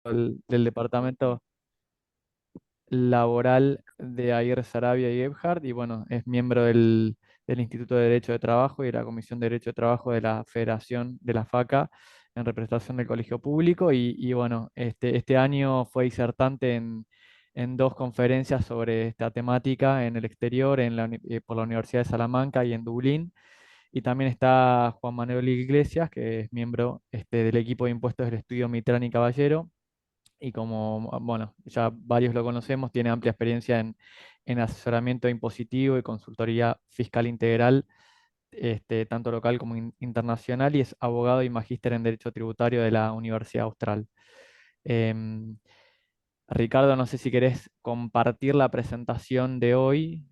del departamento laboral de Ayer Sarabia y Gebhardt, y bueno, es miembro del Instituto de Derecho de Trabajo y de la Comisión de Derecho de Trabajo de la Federación de la FACA en representación del Colegio Público, y bueno, este año fue disertante en dos conferencias sobre esta temática en el exterior, por la Universidad de Salamanca y en Dublín. Y también está Juan Manuel Iglesias, que es miembro del equipo de impuestos del estudio Mitrán y Caballero, y como, bueno, ya varios lo conocemos, tiene amplia experiencia en asesoramiento impositivo y consultoría fiscal integral, tanto local como internacional, y es abogado y magíster en Derecho Tributario de la Universidad Austral. Em, Ricardo, no sé si querés compartir la presentación de hoy,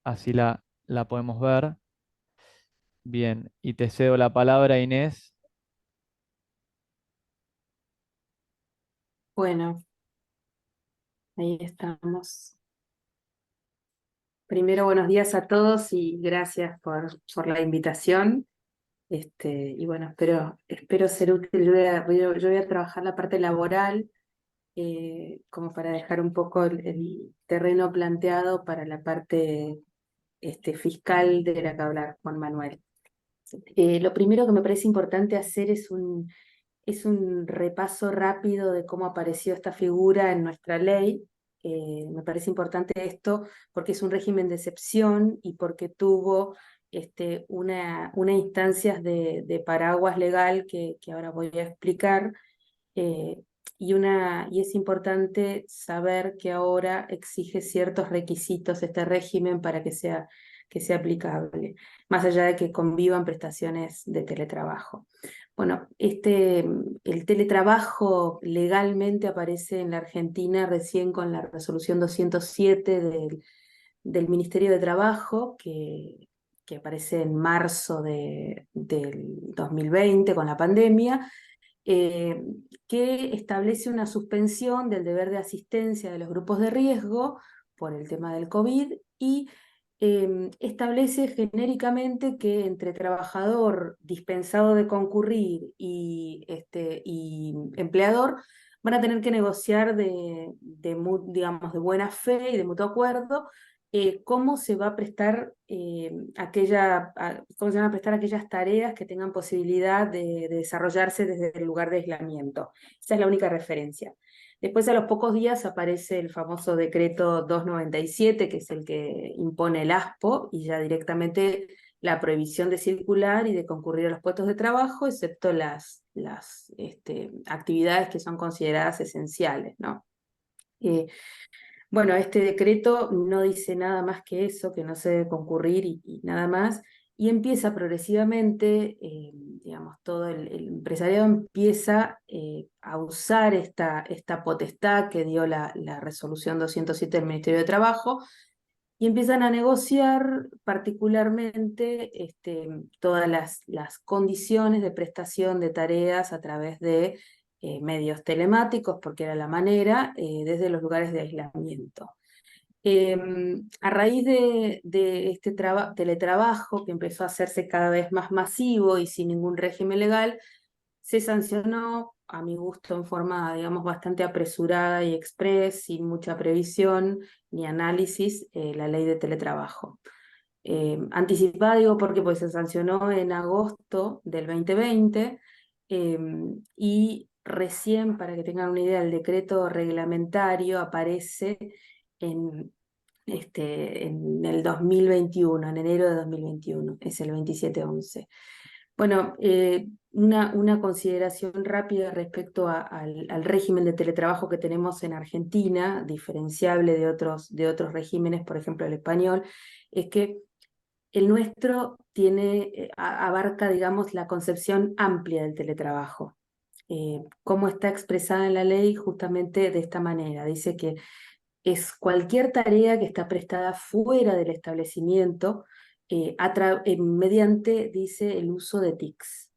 así la podemos ver. Bien, y te cedo la palabra, Inés. Bueno, ahí estamos. Primero, buenos días a todos y gracias por la invitación. Y bueno, espero ser útil. Yo voy a trabajar la parte laboral, como para dejar un poco el terreno planteado para la parte fiscal de la que hablar Juan Manuel. Lo primero que me parece importante hacer es un repaso rápido de cómo apareció esta figura en nuestra ley. Me parece importante esto porque es un régimen de excepción y porque tuvo una instancias de paraguas legal que ahora voy a explicar. eh, y es importante saber que ahora exige ciertos requisitos este régimen para que sea aplicable, más allá de que convivan prestaciones de teletrabajo. Bueno, el teletrabajo legalmente aparece en la Argentina recién con la resolución 207 del Ministerio de Trabajo, que aparece en marzo del 2020 con la pandemia, eh, que establece una suspensión del deber de asistencia de los grupos de riesgo por el tema del COVID y establece genéricamente que entre trabajador dispensado de concurrir y empleador van a tener que negociar digamos, de buena fe y de mutuo acuerdo, cómo se va a prestar cómo se van a prestar aquellas tareas que tengan posibilidad de desarrollarse desde el lugar de aislamiento. Esa es la única referencia. Después, a los pocos días, aparece el famoso decreto 297, que es el que impone el ASPO, y ya directamente la prohibición de circular y de concurrir a los puestos de trabajo, excepto las actividades que son consideradas esenciales, ¿no? Bueno, este decreto no dice nada más que eso, que no se debe concurrir y nada más, y empieza progresivamente, digamos, todo el empresariado empieza a usar esta potestad que dio la resolución 207 del Ministerio de Trabajo, y empiezan a negociar particularmente todas las condiciones de prestación de tareas a través de medios telemáticos, porque era la manera, desde los lugares de aislamiento. A raíz de este teletrabajo que empezó a hacerse cada vez más masivo y sin ningún régimen legal, se sancionó, a mi gusto, en forma, digamos, bastante apresurada y express, sin mucha previsión ni análisis, la ley de teletrabajo. Anticipada, digo, porque pues, se sancionó en agosto del 2020, y recién, para que tengan una idea, el decreto reglamentario aparece en, en el 2021, en enero de 2021, es el 2711. Bueno, una consideración rápida respecto al régimen de teletrabajo que tenemos en Argentina, diferenciable de otros regímenes, por ejemplo el español, es que el nuestro abarca, digamos, la concepción amplia del teletrabajo. Cómo está expresada en la ley justamente de esta manera. Dice que es cualquier tarea que está prestada fuera del establecimiento, mediante, dice, el uso de TICs,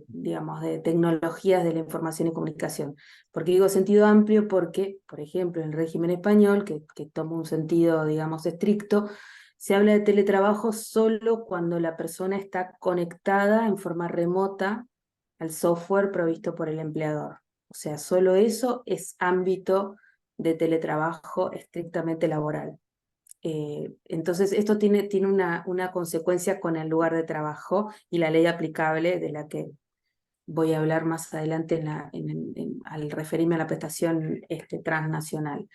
digamos, de tecnologías de la información y comunicación. ¿Por qué digo sentido amplio? Porque, por ejemplo, en el régimen español, que toma un sentido, digamos, estricto, se habla de teletrabajo solo cuando la persona está conectada en forma remota al software provisto por el empleador. O sea, solo eso es ámbito de teletrabajo estrictamente laboral. Entonces, esto tiene una consecuencia con el lugar de trabajo y la ley aplicable de la que voy a hablar más adelante al referirme a la prestación transnacional.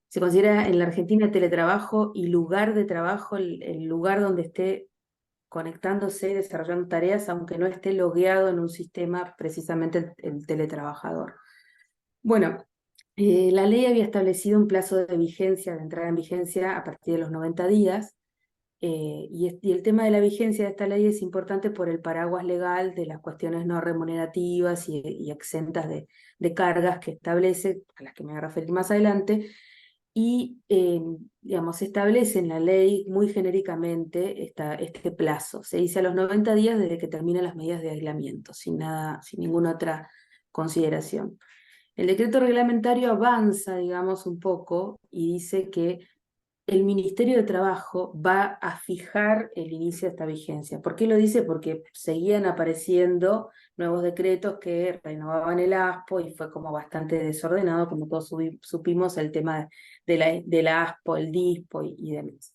Se considera en la Argentina teletrabajo y lugar de trabajo el lugar donde esté conectándose y desarrollando tareas, aunque no esté logueado en un sistema precisamente el teletrabajador. Bueno, la ley había establecido un plazo de vigencia, de entrada en vigencia a partir de los 90 días, y el tema de la vigencia de esta ley es importante por el paraguas legal de las cuestiones no remunerativas y exentas de cargas que establece, a las que me voy a referir más adelante, y digamos, establece en la ley muy genéricamente este plazo. Se dice a los 90 días desde que terminan las medidas de aislamiento, sin ninguna otra consideración. El decreto reglamentario avanza, digamos, un poco y dice que el Ministerio de Trabajo va a fijar el inicio de esta vigencia. ¿Por qué lo dice? Porque seguían apareciendo nuevos decretos que renovaban el ASPO y fue como bastante desordenado, como todos supimos, el tema de la ASPO, el DISPO y demás.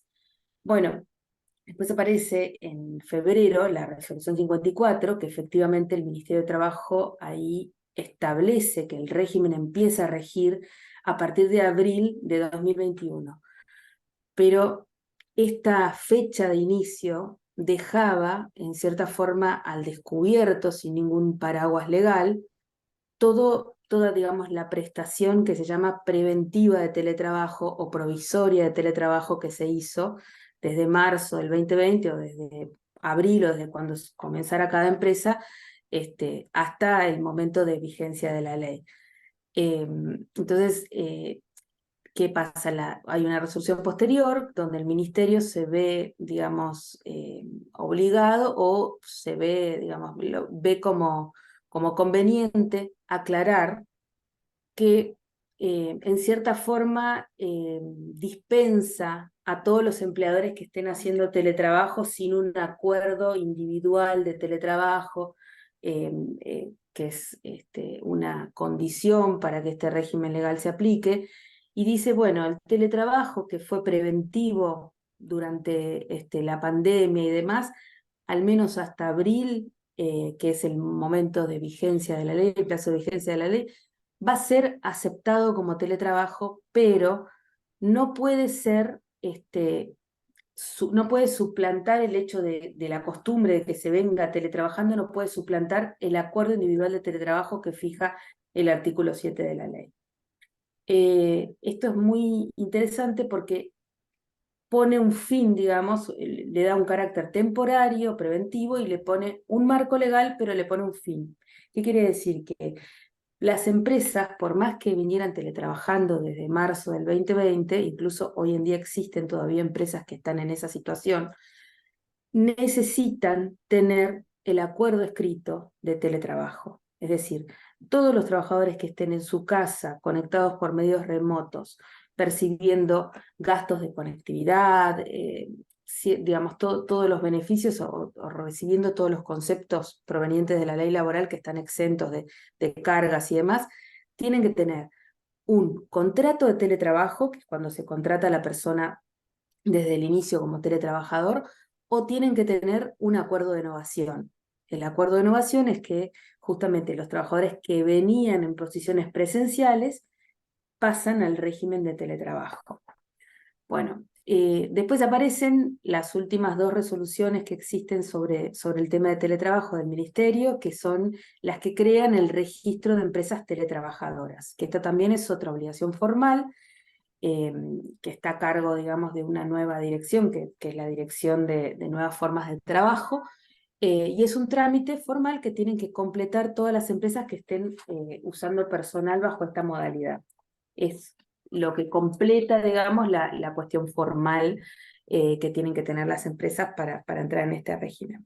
Bueno, después aparece en febrero la resolución 54, que efectivamente el Ministerio de Trabajo ahí establece que el régimen empieza a regir a partir de abril de 2021. Pero esta fecha de inicio dejaba, en cierta forma, al descubierto, sin ningún paraguas legal, toda, digamos, la prestación que se llama preventiva de teletrabajo o provisoria de teletrabajo que se hizo desde marzo del 2020 o desde abril o desde cuando comenzara cada empresa, hasta el momento de vigencia de la ley. Entonces, ¿qué pasa? Hay una resolución posterior donde el ministerio se ve, digamos, obligado o se ve, digamos, lo ve como conveniente aclarar que en cierta forma dispensa a todos los empleadores que estén haciendo teletrabajo sin un acuerdo individual de teletrabajo, que es una condición para que este régimen legal se aplique, y dice, bueno, el teletrabajo que fue preventivo durante la pandemia y demás, al menos hasta abril, que es el momento de vigencia de la ley, el plazo de vigencia de la ley, va a ser aceptado como teletrabajo, pero no puede ser, no puede suplantar el hecho de la costumbre de que se venga teletrabajando, no puede suplantar el acuerdo individual de teletrabajo que fija el artículo 7 de la ley. Esto es muy interesante porque pone un fin, digamos, le da un carácter temporario, preventivo, y le pone un marco legal, pero le pone un fin. ¿Qué quiere decir? Que las empresas, por más que vinieran teletrabajando desde marzo del 2020, incluso hoy en día existen todavía empresas que están en esa situación, necesitan tener el acuerdo escrito de teletrabajo. Es decir, todos los trabajadores que estén en su casa, conectados por medios remotos, percibiendo gastos de conectividad, digamos, todos los beneficios o recibiendo todos los conceptos provenientes de la ley laboral que están exentos de cargas y demás, tienen que tener un contrato de teletrabajo, que es cuando se contrata a la persona desde el inicio como teletrabajador, o tienen que tener un acuerdo de novación. El acuerdo de novación es que justamente los trabajadores que venían en posiciones presenciales pasan al régimen de teletrabajo. Bueno, después aparecen las últimas dos resoluciones que existen sobre el tema de teletrabajo del Ministerio, que son las que crean el registro de empresas teletrabajadoras, que esta también es otra obligación formal, que está a cargo, digamos, de una nueva dirección, que es la Dirección de Nuevas Formas de Trabajo, y es un trámite formal que tienen que completar todas las empresas que estén usando personal bajo esta modalidad. Es lo que completa, digamos, la cuestión formal que tienen que tener las empresas para entrar en este régimen.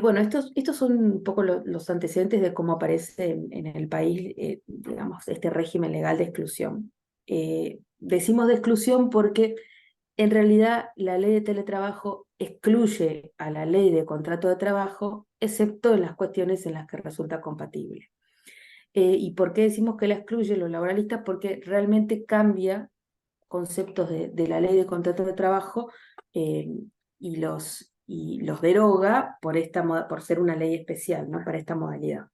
Bueno, estos son un poco los antecedentes de cómo aparece en el país, digamos, este régimen legal de exclusión. Decimos de exclusión porque en realidad la ley de teletrabajo excluye a la ley de contrato de trabajo, excepto en las cuestiones en las que resulta compatible. ¿Y por qué decimos que la excluye los laboralistas? Porque realmente cambia conceptos de la ley de contrato de trabajo eh, y los deroga por ser una ley especial, ¿no? Para esta modalidad.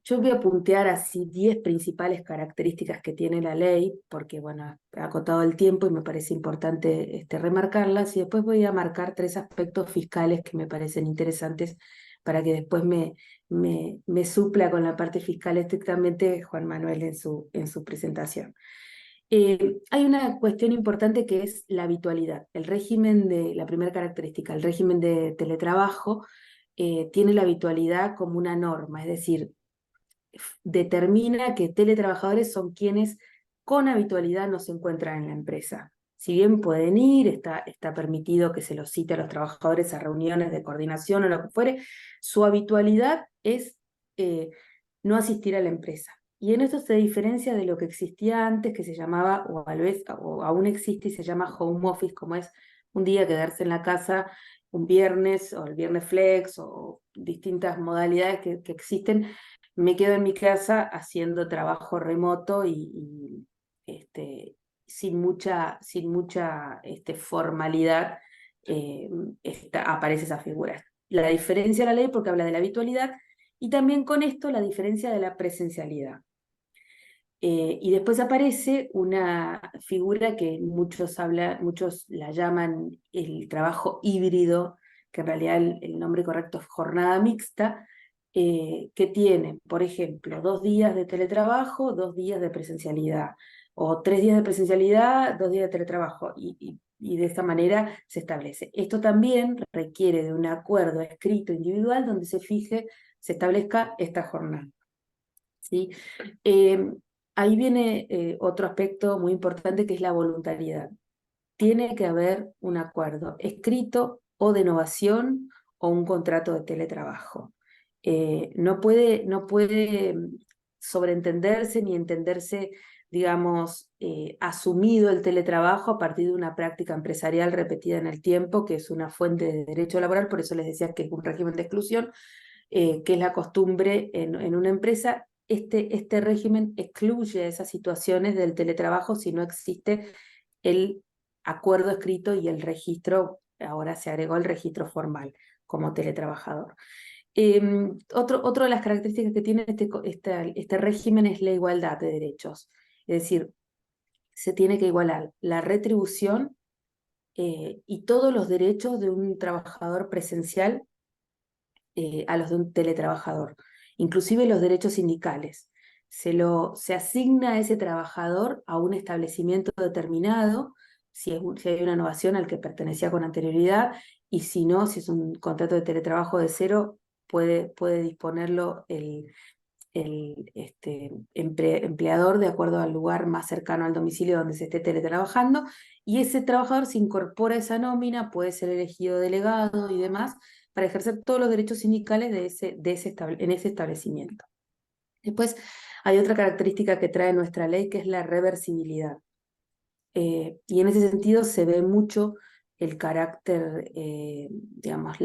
Yo voy a puntear así 10 principales características que tiene la ley, porque bueno, he acotado el tiempo y me parece importante remarcarlas, y después voy a marcar 3 aspectos fiscales que me parecen interesantes para que después me supla con la parte fiscal estrictamente Juan Manuel en su presentación. Hay una cuestión importante que es la habitualidad. La primera característica, el régimen de teletrabajo tiene la habitualidad como una norma, es decir, determina que teletrabajadores son quienes con habitualidad no se encuentran en la empresa. Si bien pueden ir, está permitido que se los cite a los trabajadores a reuniones de coordinación o lo que fuere, su habitualidad es no asistir a la empresa. Y en esto se diferencia de lo que existía antes, que se llamaba, o tal vez o aún existe y se llama home office, como es un día quedarse en la casa un viernes, o el viernes flex, o distintas modalidades que existen. Me quedo en mi casa haciendo trabajo remoto sin mucha formalidad aparece esa figura. La diferencia de la ley porque habla de la habitualidad y también con esto la diferencia de la presencialidad. Y después aparece una figura que muchos la llaman el trabajo híbrido, que en realidad el nombre correcto es jornada mixta, que tiene, por ejemplo, 2 días de teletrabajo, 2 días de presencialidad, o 3 días de presencialidad, 2 días de teletrabajo, y de esta manera se establece. Esto también requiere de un acuerdo escrito individual donde se establezca esta jornada. ¿Sí? Ahí viene otro aspecto muy importante que es la voluntariedad. Tiene que haber un acuerdo escrito o de novación o un contrato de teletrabajo. No puede sobreentenderse ni entenderse, digamos, asumido el teletrabajo a partir de una práctica empresarial repetida en el tiempo, que es una fuente de derecho laboral, por eso les decía que es un régimen de exclusión, que es la costumbre en una empresa. Este régimen excluye esas situaciones del teletrabajo si no existe el acuerdo escrito y el registro, ahora se agregó el registro formal como teletrabajador. Otro de las características que tiene este régimen es la igualdad de derechos, es decir, se tiene que igualar la retribución y todos los derechos de un trabajador presencial a los de un teletrabajador, inclusive los derechos sindicales. Se asigna a ese trabajador a un establecimiento determinado, si hay una innovación al que pertenecía con anterioridad, y si no, si es un contrato de teletrabajo de cero, puede disponerlo empleador de acuerdo al lugar más cercano al domicilio donde se esté teletrabajando, y ese trabajador se incorpora a esa nómina, puede ser elegido delegado y demás, para ejercer todos los derechos sindicales en ese establecimiento. Después hay otra característica que trae nuestra ley, que es la reversibilidad. Y en ese sentido se ve mucho el carácter, digamos,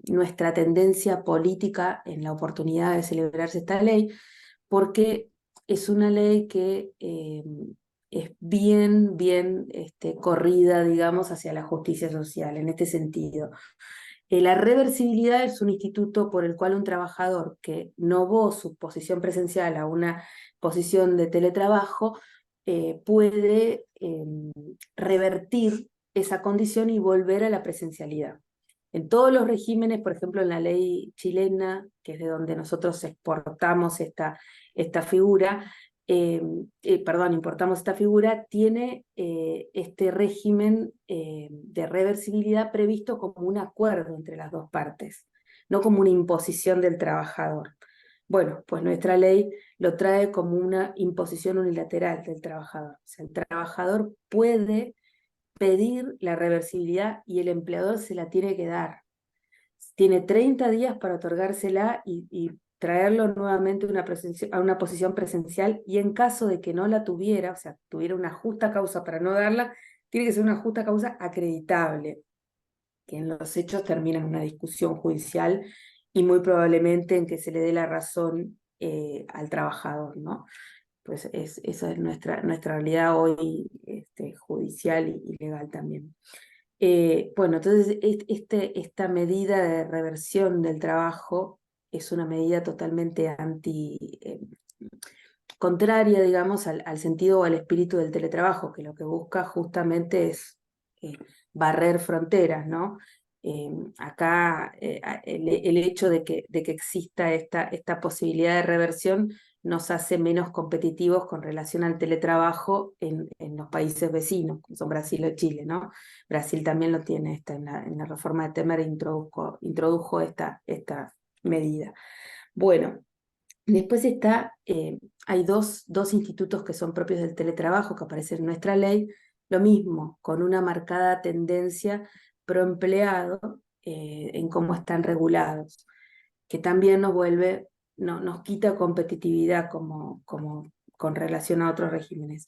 nuestra tendencia política en la oportunidad de celebrarse esta ley, porque es una ley que es bien corrida, digamos, hacia la justicia social, en este sentido. La reversibilidad es un instituto por el cual un trabajador que novó su posición presencial a una posición de teletrabajo puede revertir esa condición y volver a la presencialidad. En todos los regímenes, por ejemplo en la ley chilena, que es de donde nosotros exportamos esta figura, importamos esta figura, tiene este régimen de reversibilidad previsto como un acuerdo entre las dos partes, no como una imposición del trabajador. Bueno, pues nuestra ley lo trae como una imposición unilateral del trabajador. O sea, el trabajador puede pedir la reversibilidad y el empleador se la tiene que dar. Tiene 30 días para otorgársela y traerlo nuevamente a una posición presencial, y en caso de que no la tuviera, o sea, tuviera una justa causa para no darla, tiene que ser una justa causa acreditable. que en los hechos termina en una discusión judicial y muy probablemente en que se le dé la razón al trabajador, ¿no? Pues esa es nuestra realidad hoy, judicial y legal también. Bueno, entonces esta medida de reversión del trabajo es una medida totalmente contraria, digamos, al sentido o al espíritu del teletrabajo, que lo que busca justamente es eh, barrer fronteras, ¿no? Acá el hecho de que exista esta posibilidad de reversión nos hace menos competitivos con relación al teletrabajo en los países vecinos, como son Brasil o Chile, ¿no? Brasil también lo tiene, en la reforma de Temer introdujo esta medida. Bueno, después hay dos institutos que son propios del teletrabajo que aparecen en nuestra ley, lo mismo, con una marcada tendencia pro empleado en cómo están regulados, que también nos quita competitividad con relación a otros regímenes.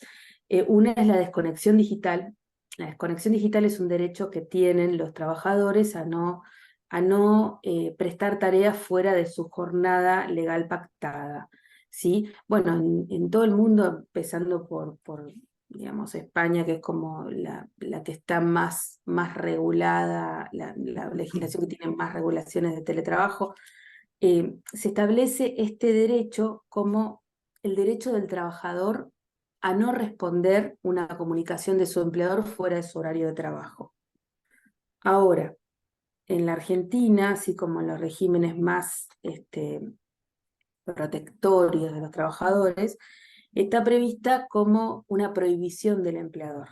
Una es la desconexión digital. La desconexión digital es un derecho que tienen los trabajadores a no prestar tareas fuera de su jornada legal pactada, ¿sí? Bueno, en todo el mundo, empezando por digamos, España, que es como la que está más regulada, la legislación que tiene más regulaciones de teletrabajo, se establece este derecho como el derecho del trabajador a no responder una comunicación de su empleador fuera de su horario de trabajo. Ahora, en la Argentina, así como en los regímenes más protectorios de los trabajadores, está prevista como una prohibición del empleador.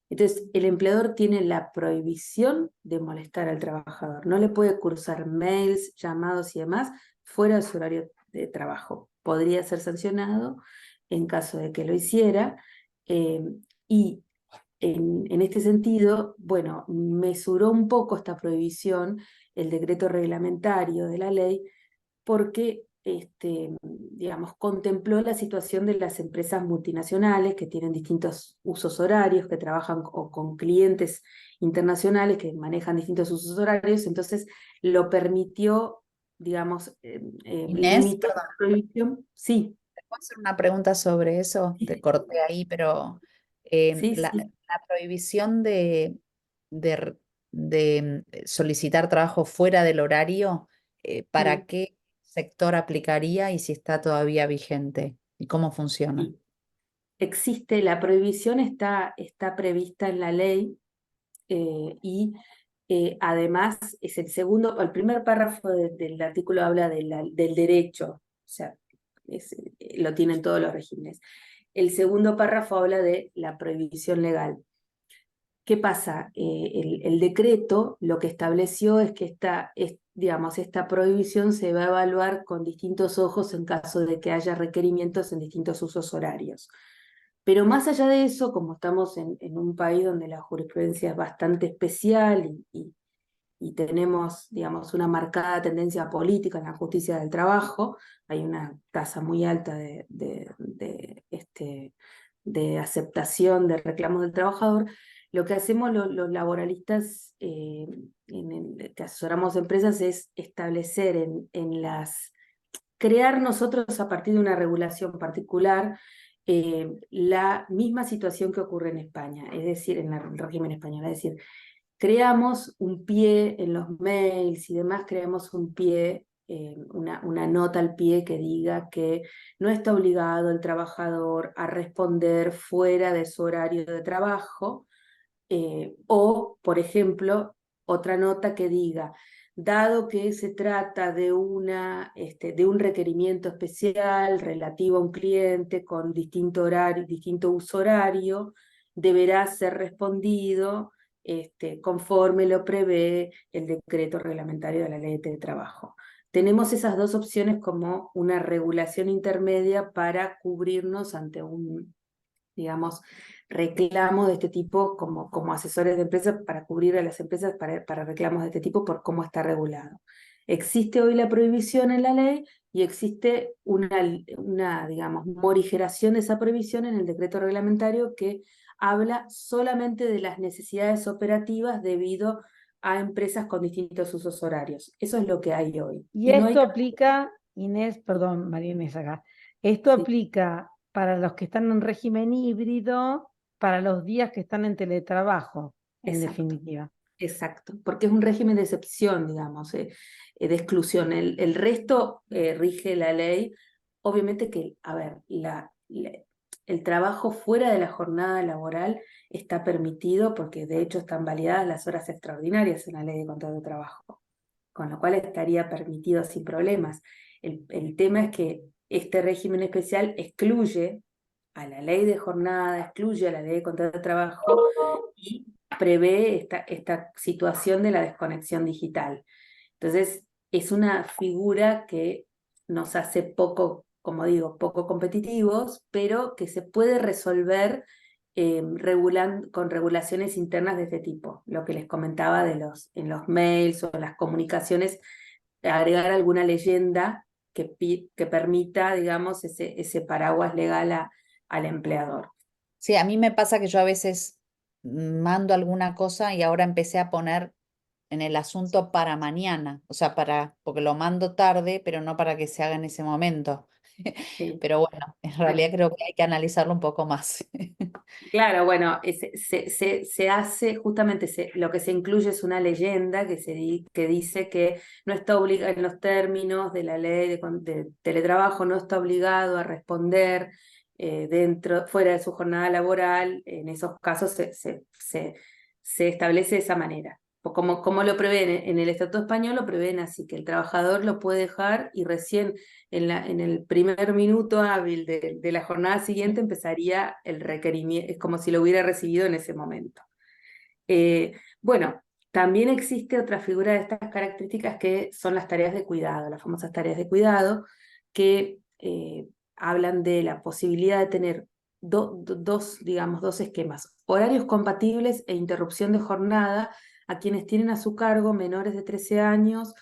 Entonces, el empleador tiene la prohibición de molestar al trabajador. No le puede cursar mails, llamados y demás fuera de su horario de trabajo. Podría ser sancionado en caso de que lo hiciera. Y en este sentido, bueno, mesuró un poco esta prohibición el decreto reglamentario de la ley porque digamos, contempló la situación de las empresas multinacionales que tienen distintos usos horarios, que trabajan con clientes internacionales que manejan distintos usos horarios, entonces lo permitió, digamos, Inés, limitó perdón, la prohibición. Sí, ¿te puedo hacer una pregunta sobre eso? Te corté ahí, pero sí, la, sí. la prohibición de r- de solicitar trabajo fuera del horario, Mm, ¿para qué sector aplicaría y si está todavía vigente? ¿Y cómo funciona? sí. Existe, la prohibición está prevista en la ley y además es el primer párrafo del artículo habla del derecho, o sea, lo tienen todos los regímenes. El segundo párrafo habla de la prohibición legal. ¿Qué pasa? El decreto lo que estableció es que digamos, esta prohibición se va a evaluar con distintos ojos en caso de que haya requerimientos en distintos usos horarios. Pero más allá de eso, como estamos en un país donde la jurisprudencia es bastante especial y tenemos, digamos, una marcada tendencia política en la justicia del trabajo, hay una tasa muy alta de aceptación de reclamos del trabajador, lo que hacemos los laboralistas que asesoramos empresas es establecer crear nosotros a partir de una regulación particular la misma situación que ocurre en España, es decir, en el régimen español, es decir, creamos un pie en los mails y demás, creamos un pie, una nota al pie que diga que no está obligado el trabajador a responder fuera de su horario de trabajo, o, por ejemplo, otra nota que diga, dado que se trata de un requerimiento especial relativo a un cliente con distinto horario, distinto uso horario, deberá ser respondido conforme lo prevé el decreto reglamentario de la ley de teletrabajo. Tenemos esas dos opciones como una regulación intermedia para cubrirnos ante digamos, reclamo de este tipo como asesores de empresas para cubrir a las empresas para reclamos de este tipo por cómo está regulado. Existe hoy la prohibición en la ley y existe digamos, morigeración de esa prohibición en el decreto reglamentario que habla solamente de las necesidades operativas debido a empresas con distintos usos horarios. Eso es lo que hay hoy. Y Y no hay esto aplica, Inés, perdón, María Inés acá, esto Sí. aplica para los que están en régimen híbrido, para los días que están en teletrabajo, en Exacto. definitiva. Exacto, porque es un régimen de excepción, digamos, de exclusión. El resto rige la ley. Obviamente que, a ver, el trabajo fuera de la jornada laboral está permitido porque de hecho están validadas las horas extraordinarias en la ley de contrato de trabajo, con lo cual estaría permitido sin problemas. El tema es que este régimen especial excluye a la ley de jornada, excluye a la ley de contrato de trabajo y prevé esta situación de la desconexión digital. Entonces, es una figura que nos hace poco, como digo, poco competitivos, pero que se puede resolver con regulaciones internas de este tipo. Lo que les comentaba en los mails o en las comunicaciones, agregar alguna leyenda que permita, digamos, ese paraguas legal al empleador. Sí, a mí me pasa que yo a veces mando alguna cosa y ahora empecé a poner en el asunto para mañana, o sea, porque lo mando tarde, pero no para que se haga en ese momento. Sí. Pero bueno, en realidad creo que hay que analizarlo un poco más. Claro, bueno, se hace, justamente lo que se incluye es una leyenda que dice que no está obligado, en los términos de la ley de teletrabajo, no está obligado a responder fuera de su jornada laboral. En esos casos se establece de esa manera. Como lo prevén en el Estatuto español, lo prevén así, que el trabajador lo puede dejar y recién en el primer minuto hábil de la jornada siguiente empezaría el requerimiento, es como si lo hubiera recibido en ese momento. Bueno, también existe otra figura de estas características que son las tareas de cuidado, las famosas tareas de cuidado, que hablan de la posibilidad de tener digamos, dos esquemas: horarios compatibles e interrupción de jornada a quienes tienen a su cargo menores de 13 años,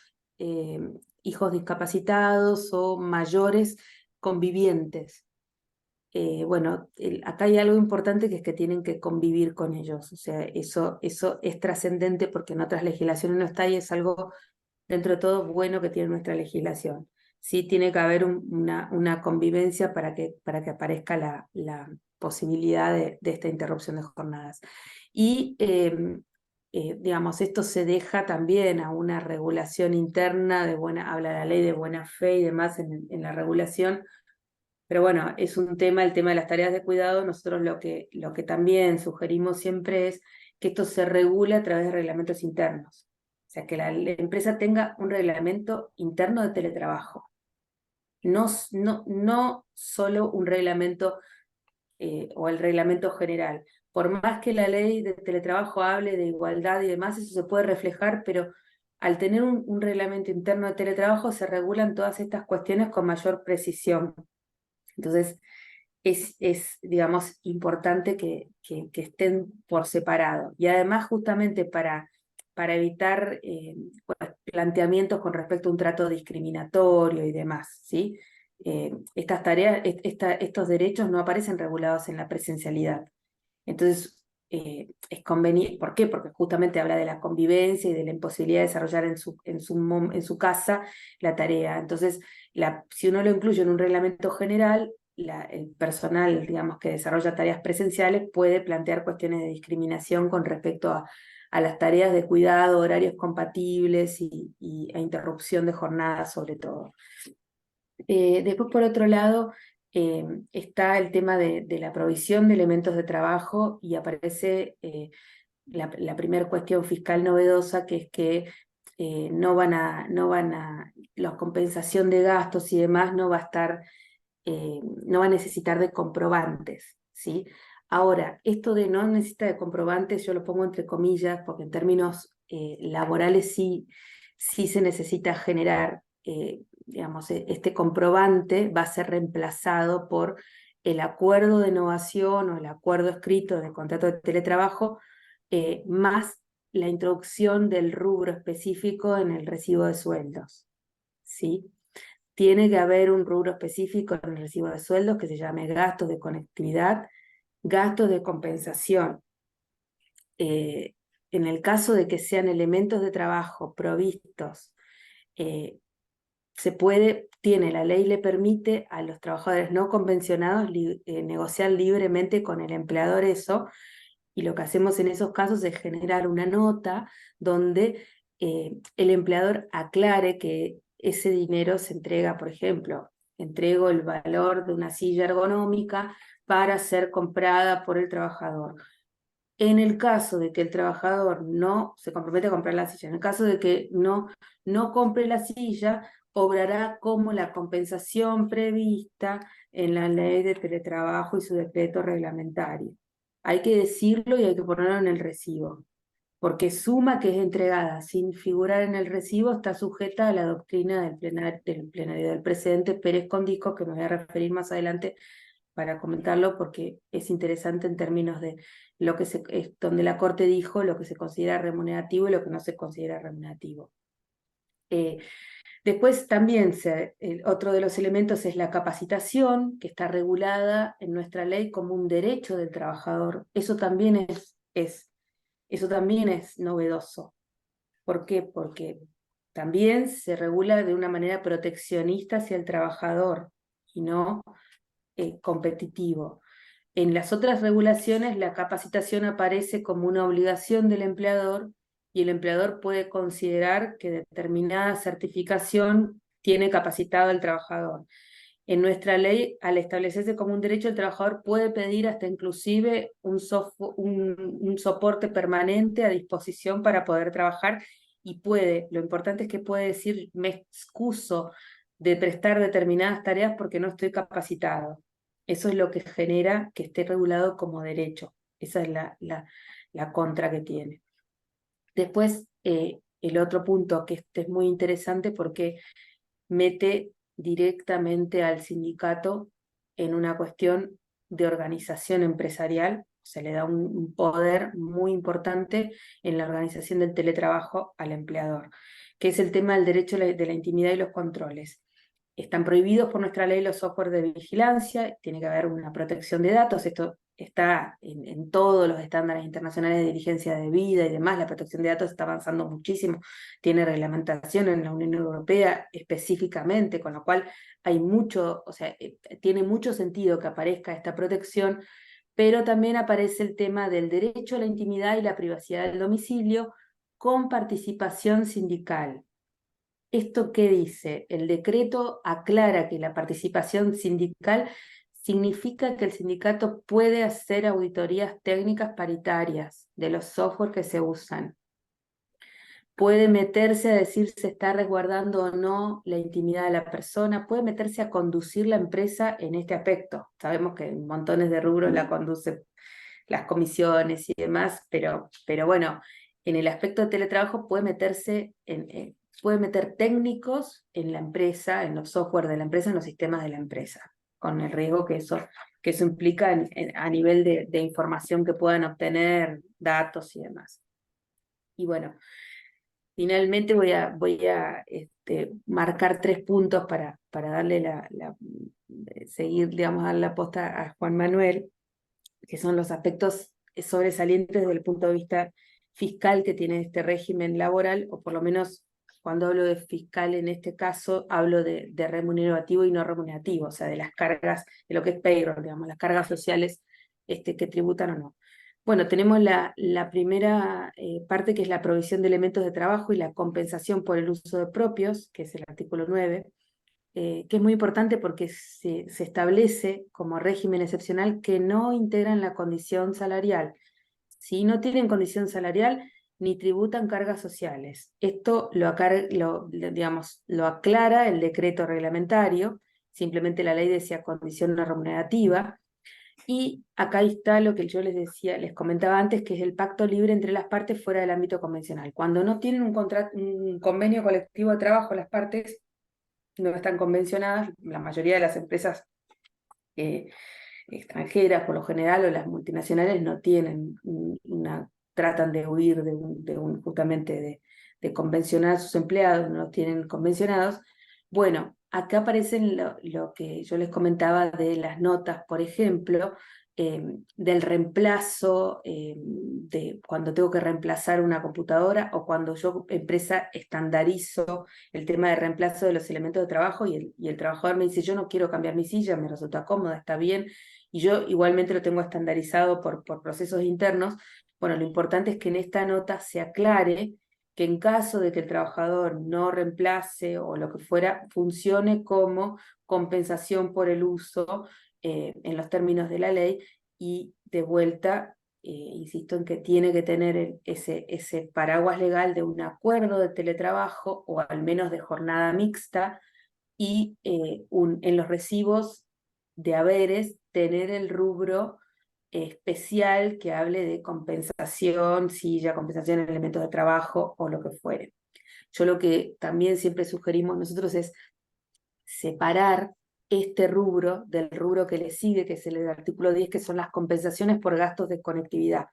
hijos discapacitados o mayores convivientes. Bueno, acá hay algo importante, que es que tienen que convivir con ellos. O sea, eso es trascendente porque en otras legislaciones no está, y es algo dentro de todo bueno que tiene nuestra legislación. Sí tiene que haber una convivencia para que aparezca la posibilidad de esta interrupción de jornadas. Y digamos, esto se deja también a una regulación interna habla la ley de buena fe y demás en la regulación. Pero bueno, es un tema, el tema de las tareas de cuidado. Nosotros lo que también sugerimos siempre es que esto se regule a través de reglamentos internos. O sea, que la empresa tenga un reglamento interno de teletrabajo. No solo un reglamento o el reglamento general. Por más que la ley de teletrabajo hable de igualdad y demás, eso se puede reflejar, pero al tener un reglamento interno de teletrabajo se regulan todas estas cuestiones con mayor precisión. Entonces, es digamos, importante que estén por separado. Y además, justamente para evitar planteamientos con respecto a un trato discriminatorio y demás, ¿sí? Estas tareas, estos derechos no aparecen regulados en la presencialidad. Entonces, es conveniente. ¿Por qué? Porque justamente habla de la convivencia y de la imposibilidad de desarrollar en su casa la tarea. Entonces, si uno lo incluye en un reglamento general, el personal, digamos, que desarrolla tareas presenciales puede plantear cuestiones de discriminación con respecto a las tareas de cuidado, horarios compatibles a interrupción de jornadas, sobre todo. Después, por otro lado, está el tema de la provisión de elementos de trabajo, y aparece la primera cuestión fiscal novedosa, que es que la compensación de gastos y demás no va a estar, no va a necesitar de comprobantes, ¿sí? Ahora, esto de no necesita de comprobantes, yo lo pongo entre comillas, porque en términos laborales sí se necesita generar, digamos, este comprobante va a ser reemplazado por el acuerdo de novación o el acuerdo escrito de contrato de teletrabajo, más la introducción del rubro específico en el recibo de sueldos, ¿sí? Tiene que haber un rubro específico en el recibo de sueldos que se llame gastos de conectividad, gastos de compensación. en el caso de que sean elementos de trabajo provistos, la ley le permite a los trabajadores no convencionados negociar libremente con el empleador eso, y lo que hacemos en esos casos es generar una nota donde el empleador aclare que ese dinero se entrega, por ejemplo, entrego el valor de una silla ergonómica para ser comprada por el trabajador. En el caso de que el trabajador no se compromete a comprar la silla, en el caso de que no compre la silla, obrará como la compensación prevista en la ley de teletrabajo y su decreto reglamentario. Hay que decirlo y hay que ponerlo en el recibo, porque suma que es entregada sin figurar en el recibo está sujeta a la doctrina del plenario del presidente Pérez Condisco, que me voy a referir más adelante para comentarlo, porque es interesante en términos de donde la Corte dijo lo que se considera remunerativo y lo que no se considera remunerativo. Después también otro de los elementos es la capacitación, que está regulada en nuestra ley como un derecho del trabajador. Eso también es novedoso. ¿Por qué? Porque también se regula de una manera proteccionista hacia el trabajador y no competitivo. En las otras regulaciones la capacitación aparece como una obligación del empleador y el empleador puede considerar que determinada certificación tiene capacitado al trabajador. En nuestra ley, al establecerse como un derecho, el trabajador puede pedir hasta inclusive un soporte permanente a disposición para poder trabajar y lo importante es que puede decir, me excuso de prestar determinadas tareas porque no estoy capacitado. Eso es lo que genera que esté regulado como derecho. Esa es la contra que tiene. Después, el otro punto que es muy interesante porque mete directamente al sindicato en una cuestión de organización empresarial, se le da un poder muy importante en la organización del teletrabajo al empleador, que es el tema del derecho de la intimidad y los controles. Están prohibidos por nuestra ley los software de vigilancia, tiene que haber una protección de datos, esto está en todos los estándares internacionales de diligencia de vida y demás, la protección de datos está avanzando muchísimo, tiene reglamentación en la Unión Europea específicamente, con lo cual tiene mucho sentido que aparezca esta protección, pero también aparece el tema del derecho a la intimidad y la privacidad del domicilio con participación sindical. ¿Esto qué dice? El decreto aclara que la participación sindical significa que el sindicato puede hacer auditorías técnicas paritarias de los software que se usan. Puede meterse a decir si está resguardando o no la intimidad de la persona, puede meterse a conducir la empresa en este aspecto. Sabemos que en montones de rubros la conducen las comisiones y demás, pero bueno, en el aspecto de teletrabajo puede meter técnicos en la empresa, en los software de la empresa, en los sistemas de la empresa, con el riesgo que eso implica a nivel de información que puedan obtener, datos y demás. Y bueno, finalmente voy a marcar 3 puntos para darle seguir, digamos, dar la posta a Juan Manuel, que son los aspectos sobresalientes desde el punto de vista fiscal que tiene este régimen laboral, o por lo menos cuando hablo de fiscal en este caso, hablo de remunerativo y no remunerativo, o sea, de las cargas, de lo que es payroll, digamos, las cargas sociales que tributan o no. Bueno, tenemos la primera parte, que es la provisión de elementos de trabajo y la compensación por el uso de propios, que es el artículo 9, que es muy importante porque se establece como régimen excepcional que no integran la condición salarial. Si no tienen condición salarial, ni tributan cargas sociales. Esto lo aclara el decreto reglamentario, simplemente la ley decía condición no remunerativa, y acá está lo que yo les comentaba antes, que es el pacto libre entre las partes fuera del ámbito convencional. Cuando no tienen un convenio colectivo de trabajo, las partes no están convencionadas, la mayoría de las empresas extranjeras, por lo general, o las multinacionales no tienen tratan de huir justamente de convencionar a sus empleados, no los tienen convencionados. Bueno, acá aparecen lo que yo les comentaba de las notas, por ejemplo, del reemplazo, de cuando tengo que reemplazar una computadora o cuando yo, empresa, estandarizo el tema de reemplazo de los elementos de trabajo y el trabajador me dice, yo no quiero cambiar mi silla, me resulta cómoda, está bien, y yo igualmente lo tengo estandarizado por procesos internos. Bueno, lo importante es que en esta nota se aclare que en caso de que el trabajador no reemplace o lo que fuera, funcione como compensación por el uso en los términos de la ley, y de vuelta, insisto en que tiene que tener ese paraguas legal de un acuerdo de teletrabajo o al menos de jornada mixta, y en los recibos de haberes tener el rubro especial que hable de compensación, silla, compensación en elementos de trabajo o lo que fuere. Yo lo que también siempre sugerimos nosotros es separar este rubro del rubro que le sigue, que es el del artículo 10, que son las compensaciones por gastos de conectividad.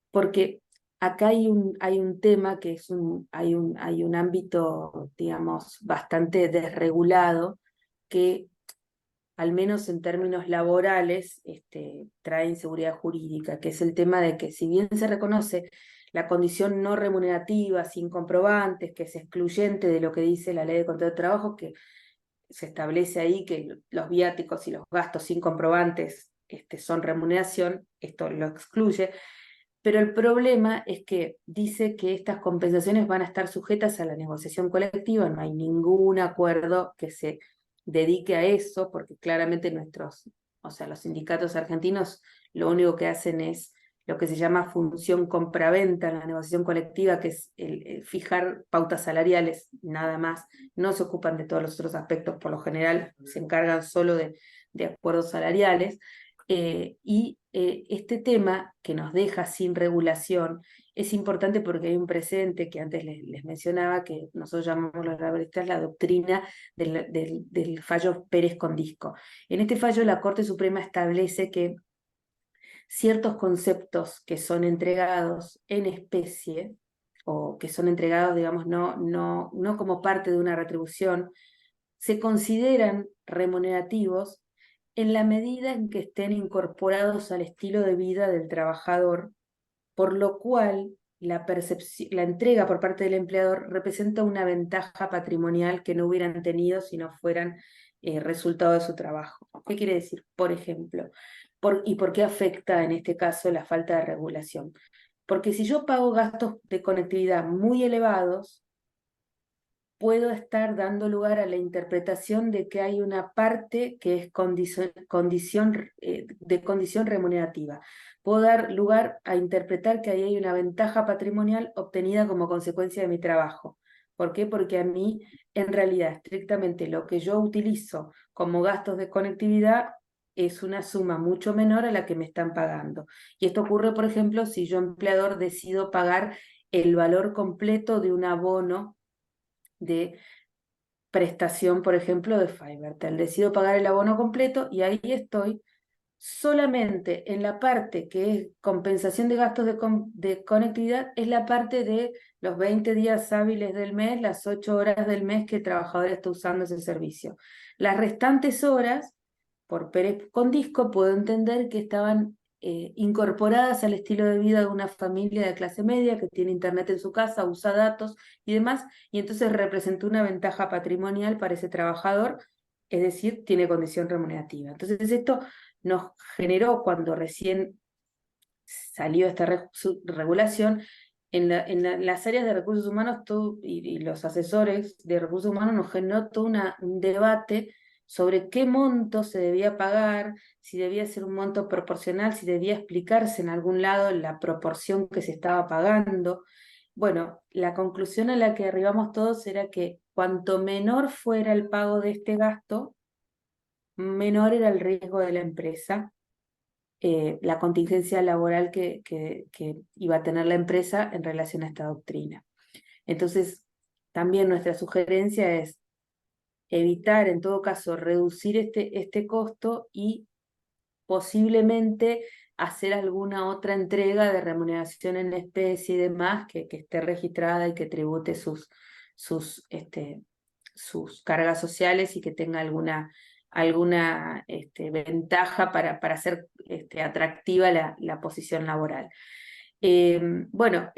Porque acá hay un tema que es hay un ámbito, digamos, bastante desregulado, que al menos en términos laborales trae inseguridad jurídica, que es el tema de que si bien se reconoce la condición no remunerativa, sin comprobantes, que es excluyente de lo que dice la ley de contrato de trabajo, que se establece ahí que los viáticos y los gastos sin comprobantes son remuneración, esto lo excluye, pero el problema es que dice que estas compensaciones van a estar sujetas a la negociación colectiva, no hay ningún acuerdo que se dedique a eso, porque claramente o sea, los sindicatos argentinos lo único que hacen es lo que se llama función compraventa en la negociación colectiva, que es el fijar pautas salariales, nada más. No se ocupan de todos los otros aspectos, por lo general se encargan solo de acuerdos salariales. Este tema que nos deja sin regulación es importante porque hay un precedente que antes les mencionaba, que nosotros llamamos los laboristas la doctrina del fallo Pérez Condisco. En este fallo la Corte Suprema establece que ciertos conceptos que son entregados en especie, o que son entregados, digamos, no como parte de una retribución, se consideran remunerativos en la medida en que estén incorporados al estilo de vida del trabajador, por lo cual la entrega por parte del empleador representa una ventaja patrimonial que no hubieran tenido si no fueran resultado de su trabajo. ¿Qué quiere decir? Por ejemplo, ¿y por qué afecta en este caso la falta de regulación? Porque si yo pago gastos de conectividad muy elevados, puedo estar dando lugar a la interpretación de que hay una parte que es de condición remunerativa. Puedo dar lugar a interpretar que ahí hay una ventaja patrimonial obtenida como consecuencia de mi trabajo. ¿Por qué? Porque a mí, en realidad, estrictamente lo que yo utilizo como gastos de conectividad es una suma mucho menor a la que me están pagando. Y esto ocurre, por ejemplo, si yo, empleador, decido pagar el valor completo de un abono de prestación, por ejemplo, de Fivertel. Decido pagar el abono completo y ahí estoy solamente en la parte que es compensación de gastos de conectividad, es la parte de los 20 días hábiles del mes, las 8 horas del mes que el trabajador está usando ese servicio. Las restantes horas, por Pérez Condisco, puedo entender que estaban incorporadas al estilo de vida de una familia de clase media que tiene internet en su casa, usa datos y demás, y entonces representó una ventaja patrimonial para ese trabajador, es decir, tiene condición remunerativa. Entonces esto nos generó, cuando recién salió esta regulación, en las áreas de recursos humanos y los asesores de recursos humanos nos generó todo un debate sobre qué monto se debía pagar, si debía ser un monto proporcional, si debía explicarse en algún lado la proporción que se estaba pagando. Bueno, la conclusión a la que arribamos todos era que cuanto menor fuera el pago de este gasto, menor era el riesgo de la empresa, la contingencia laboral que iba a tener la empresa en relación a esta doctrina. Entonces, también nuestra sugerencia es evitar, en todo caso, reducir este costo y posiblemente hacer alguna otra entrega de remuneración en especie y demás que esté registrada y que tribute sus cargas sociales y que tenga alguna ventaja para hacer atractiva la posición laboral. Bueno,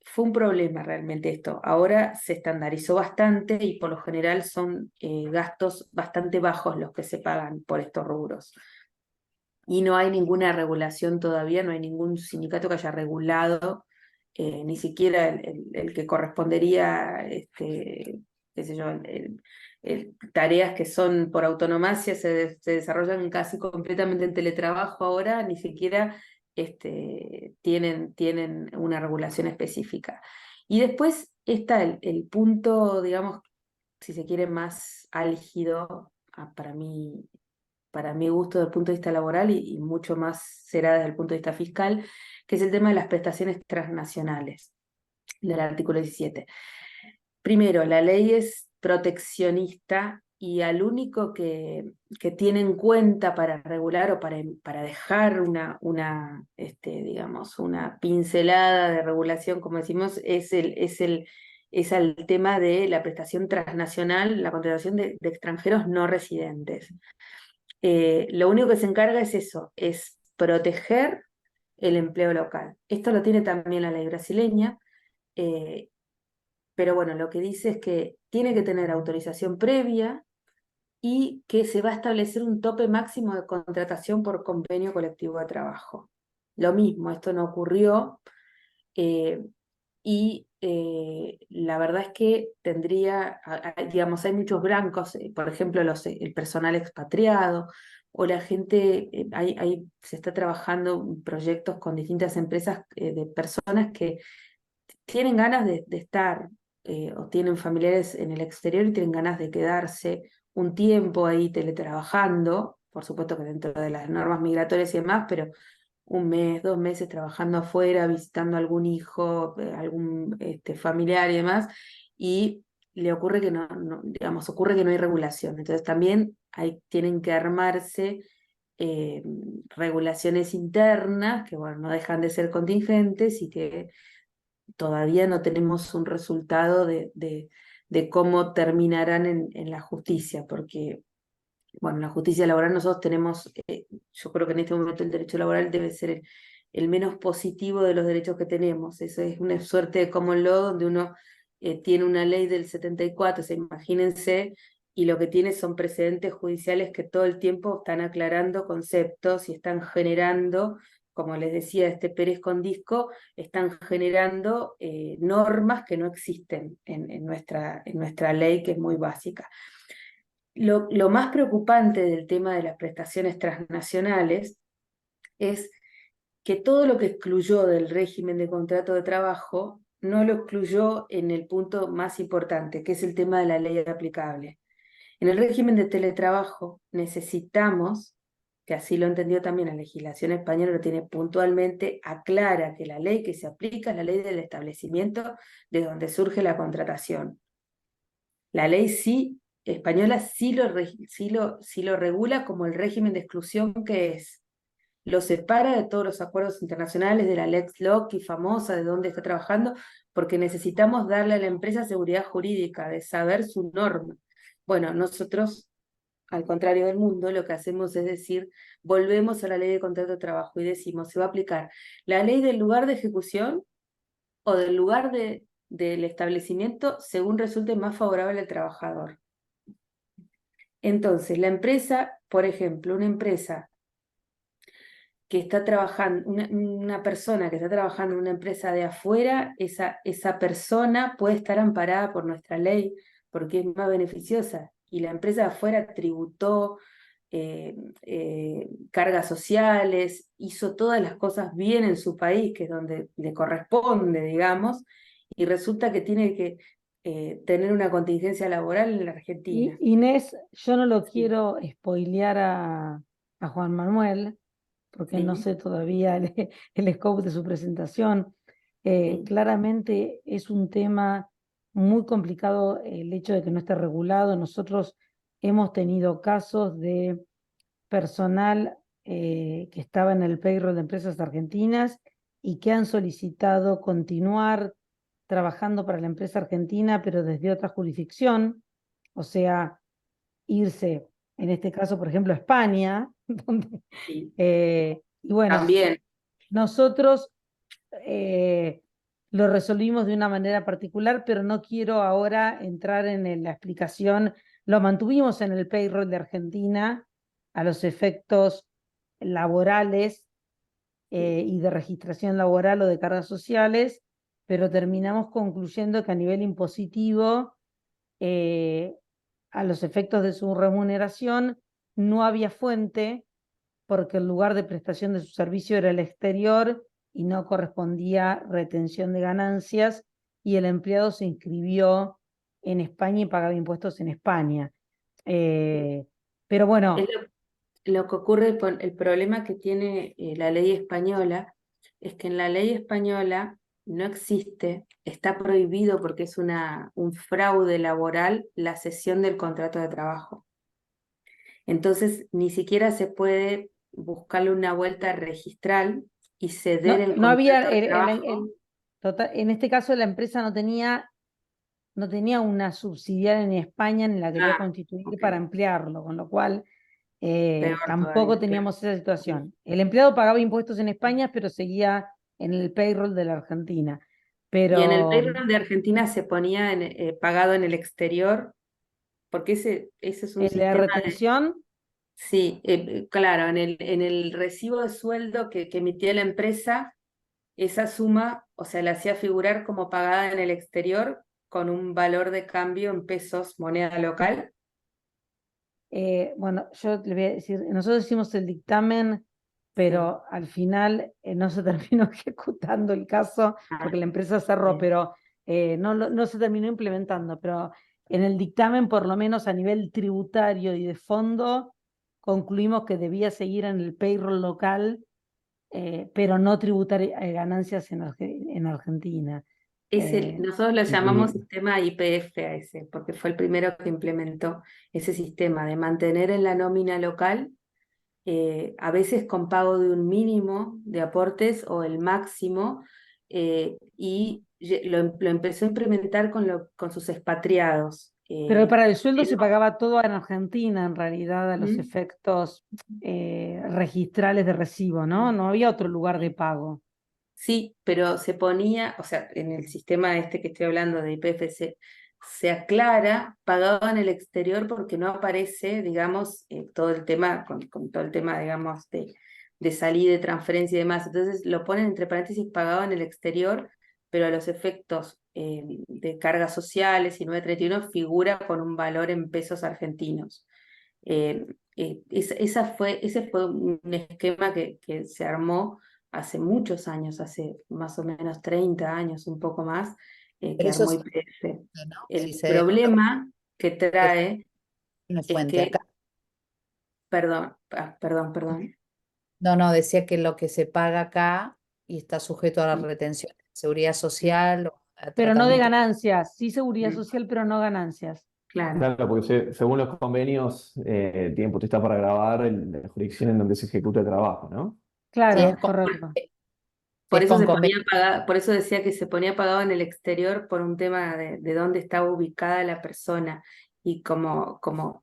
fue un problema realmente esto. Ahora se estandarizó bastante y por lo general son gastos bastante bajos los que se pagan por estos rubros. Y no hay ninguna regulación todavía, no hay ningún sindicato que haya regulado, ni siquiera el que correspondería, qué sé yo, tareas que son por autonomía se desarrollan casi completamente en teletrabajo ahora, ni siquiera tienen una regulación específica. Y después está el punto, digamos, si se quiere, más álgido para mi gusto desde el punto de vista laboral y mucho más será desde el punto de vista fiscal, que es el tema de las prestaciones transnacionales del artículo 17. Primero, la ley es proteccionista y al único que tiene en cuenta para regular o para dejar digamos, una pincelada de regulación, como decimos, es al tema de la prestación transnacional, la contratación de extranjeros no residentes. Lo único que se encarga es eso, es proteger el empleo local. Esto lo tiene también la ley brasileña, pero bueno, lo que dice es que tiene que tener autorización previa y que se va a establecer un tope máximo de contratación por convenio colectivo de trabajo. Lo mismo, esto no ocurrió y la verdad es que digamos, hay muchos blancos, por ejemplo, el personal expatriado o la gente, se está trabajando en proyectos con distintas empresas de personas que tienen ganas de estar o tienen familiares en el exterior y tienen ganas de quedarse un tiempo ahí teletrabajando, por supuesto que dentro de las normas migratorias y demás, pero un mes, 2 meses trabajando afuera, visitando a algún hijo, algún familiar y demás, y le ocurre que digamos, ocurre que no hay regulación. Entonces también tienen que armarse regulaciones internas, que bueno, no dejan de ser contingentes y que todavía no tenemos un resultado de cómo terminarán en la justicia, porque bueno, en la justicia laboral nosotros tenemos, yo creo que en este momento el derecho laboral debe ser el menos positivo de los derechos que tenemos. Eso es una suerte de common law donde uno tiene una ley del 74, o sea, imagínense, y lo que tiene son precedentes judiciales que todo el tiempo están aclarando conceptos y están generando, como les decía Pérez Condisco, están generando normas que no existen en nuestra ley, que es muy básica. Lo más preocupante del tema de las prestaciones transnacionales es que todo lo que excluyó del régimen de contrato de trabajo no lo excluyó en el punto más importante, que es el tema de la ley aplicable. En el régimen de teletrabajo necesitamos, que así lo entendió también la legislación española, lo tiene puntualmente, aclara que la ley que se aplica es la ley del establecimiento de donde surge la contratación. La ley española sí lo regula como el régimen de exclusión que es. Lo separa de todos los acuerdos internacionales, de la Lex Loci famosa, de dónde está trabajando, porque necesitamos darle a la empresa seguridad jurídica, de saber su norma. Bueno, nosotros, al contrario del mundo, lo que hacemos es decir, volvemos a la ley de contrato de trabajo y decimos, se va a aplicar la ley del lugar de ejecución o del lugar del establecimiento según resulte más favorable al trabajador. Entonces, la empresa, por ejemplo, una empresa que está trabajando, una persona que está trabajando en una empresa de afuera, esa persona puede estar amparada por nuestra ley porque es más beneficiosa. Y la empresa de afuera tributó cargas sociales, hizo todas las cosas bien en su país, que es donde le corresponde, digamos, y resulta que tiene que tener una contingencia laboral en la Argentina. Inés, yo no lo Sí. quiero spoilear a Juan Manuel, porque no Sí. sé todavía el scope de su presentación. Sí. Claramente es un tema muy complicado el hecho de que no esté regulado. Nosotros hemos tenido casos de personal que estaba en el payroll de empresas argentinas y que han solicitado continuar trabajando para la empresa argentina, pero desde otra jurisdicción, o sea, irse, en este caso, por ejemplo, a España, donde, Sí. Y bueno, También. nosotros lo resolvimos de una manera particular, pero no quiero ahora entrar en la explicación. Lo mantuvimos en el payroll de Argentina a los efectos laborales y de registración laboral o de cargas sociales, pero terminamos concluyendo que a nivel impositivo, a los efectos de su remuneración, no había fuente porque el lugar de prestación de su servicio era el exterior y no correspondía retención de ganancias, y el empleado se inscribió en España y pagaba impuestos en España. Pero bueno, Es lo que ocurre, el problema que tiene la ley española es que en la ley española no existe, está prohibido porque es un fraude laboral la cesión del contrato de trabajo. Entonces, ni siquiera se puede buscarle una vuelta registral y ceder el no había, contrato de trabajo. en este caso la empresa no tenía una subsidiaria en España ni la quería Ah, constituir ok. para emplearlo, con lo cual Peor tampoco todavía, claro. teníamos esa situación. El empleado pagaba impuestos en España, pero seguía en el payroll de la Argentina. Y en el Pero payroll de Argentina se ponía pagado en el exterior, porque ese es un la sistema de... retención, Sí, claro, en el recibo de sueldo que emitía la empresa, esa suma, o sea, la hacía figurar como pagada en el exterior con un valor de cambio en pesos, moneda local. bueno, yo le voy a decir, nosotros hicimos el dictamen, pero al final no se terminó ejecutando el caso Ah, porque la empresa cerró, bien. pero no se terminó implementando. Pero en el dictamen, por lo menos a nivel tributario y de fondo, concluimos que debía seguir en el payroll local, pero no tributar ganancias en Argentina. Nosotros lo llamamos Y sistema IPF a ese, porque fue el primero que implementó ese sistema de mantener en la nómina local, a veces con pago de un mínimo de aportes o el máximo, y lo empezó a implementar con sus expatriados. Pero para el sueldo se Pero- pagaba todo en Argentina, en realidad, a los Ujú. efectos registrales de recibo, ¿no? No había otro lugar de pago. Sí, pero se ponía, o sea, en el sistema este que estoy hablando de IPF se aclara, pagado en el exterior porque no aparece, digamos, todo el tema, con todo el tema, digamos, de salida, de transferencia y demás. Entonces lo ponen entre paréntesis pagado en el exterior, pero a los efectos de cargas sociales y 931 figura con un valor en pesos argentinos. Ese fue un esquema que se armó hace muchos años, hace más o menos 30 años, un poco más, que Pero eso armó sí, YPF. ¿no? Si El se problema que trae tiene es fuente que, acá. perdón. No, no, decía que lo que se paga acá y está sujeto a la Sí, retención, seguridad sí, social o a Pero no de tratamiento. ganancias, sí seguridad mm, social, pero no ganancias. claro. claro, porque según los convenios, tienen potestad para grabar en la jurisdicción en donde se ejecuta el trabajo, ¿no? Si es Claro, con, correcto. si Por es eso con se convenio. ponía pagado, por eso decía que se ponía pagado en el exterior por un tema de dónde estaba ubicada la persona. Y como,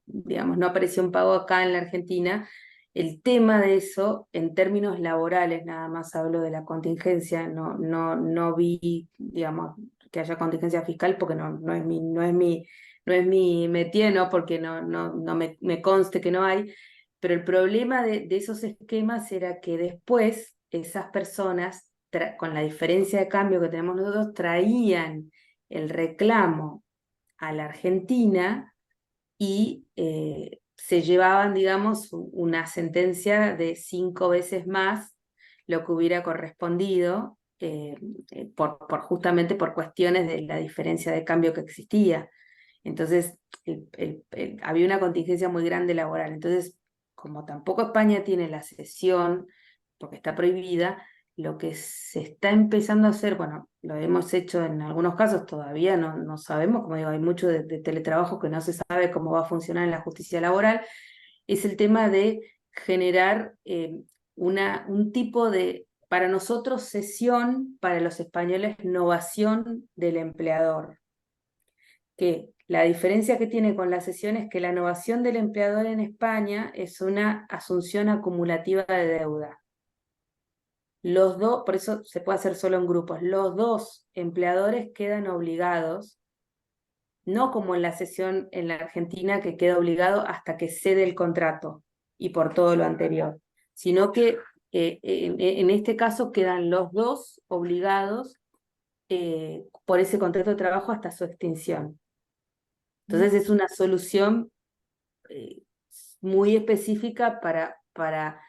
digamos, no apareció un pago acá en la Argentina, el tema de eso, en términos laborales, nada más hablo de la contingencia, no vi, digamos, que haya contingencia fiscal porque no es mi métier, ¿no? Porque no me conste que no hay. Pero el problema de esos esquemas era que después esas personas, con la diferencia de cambio que tenemos nosotros, traían el reclamo a la Argentina y se llevaban, digamos, una sentencia de 5 veces más lo que hubiera correspondido, justamente por cuestiones de la diferencia de cambio que existía. Entonces, había una contingencia muy grande laboral. Entonces, como tampoco España tiene la cesión, porque está prohibida, lo que se está empezando a hacer, bueno, lo hemos hecho en algunos casos, todavía no sabemos, como digo, hay mucho de teletrabajo que no se sabe cómo va a funcionar en la justicia laboral, es el tema de generar un tipo de, para nosotros, cesión, para los españoles, novación del empleador, que la diferencia que tiene con la cesión es que la novación del empleador en España es una asunción acumulativa de deuda. los dos, por eso se puede hacer solo en grupos, los dos empleadores quedan obligados, no como en la sesión en la Argentina que queda obligado hasta que cede el contrato y por todo lo anterior, sino que en este caso quedan los dos obligados por ese contrato de trabajo hasta su extinción. Entonces es una solución muy específica para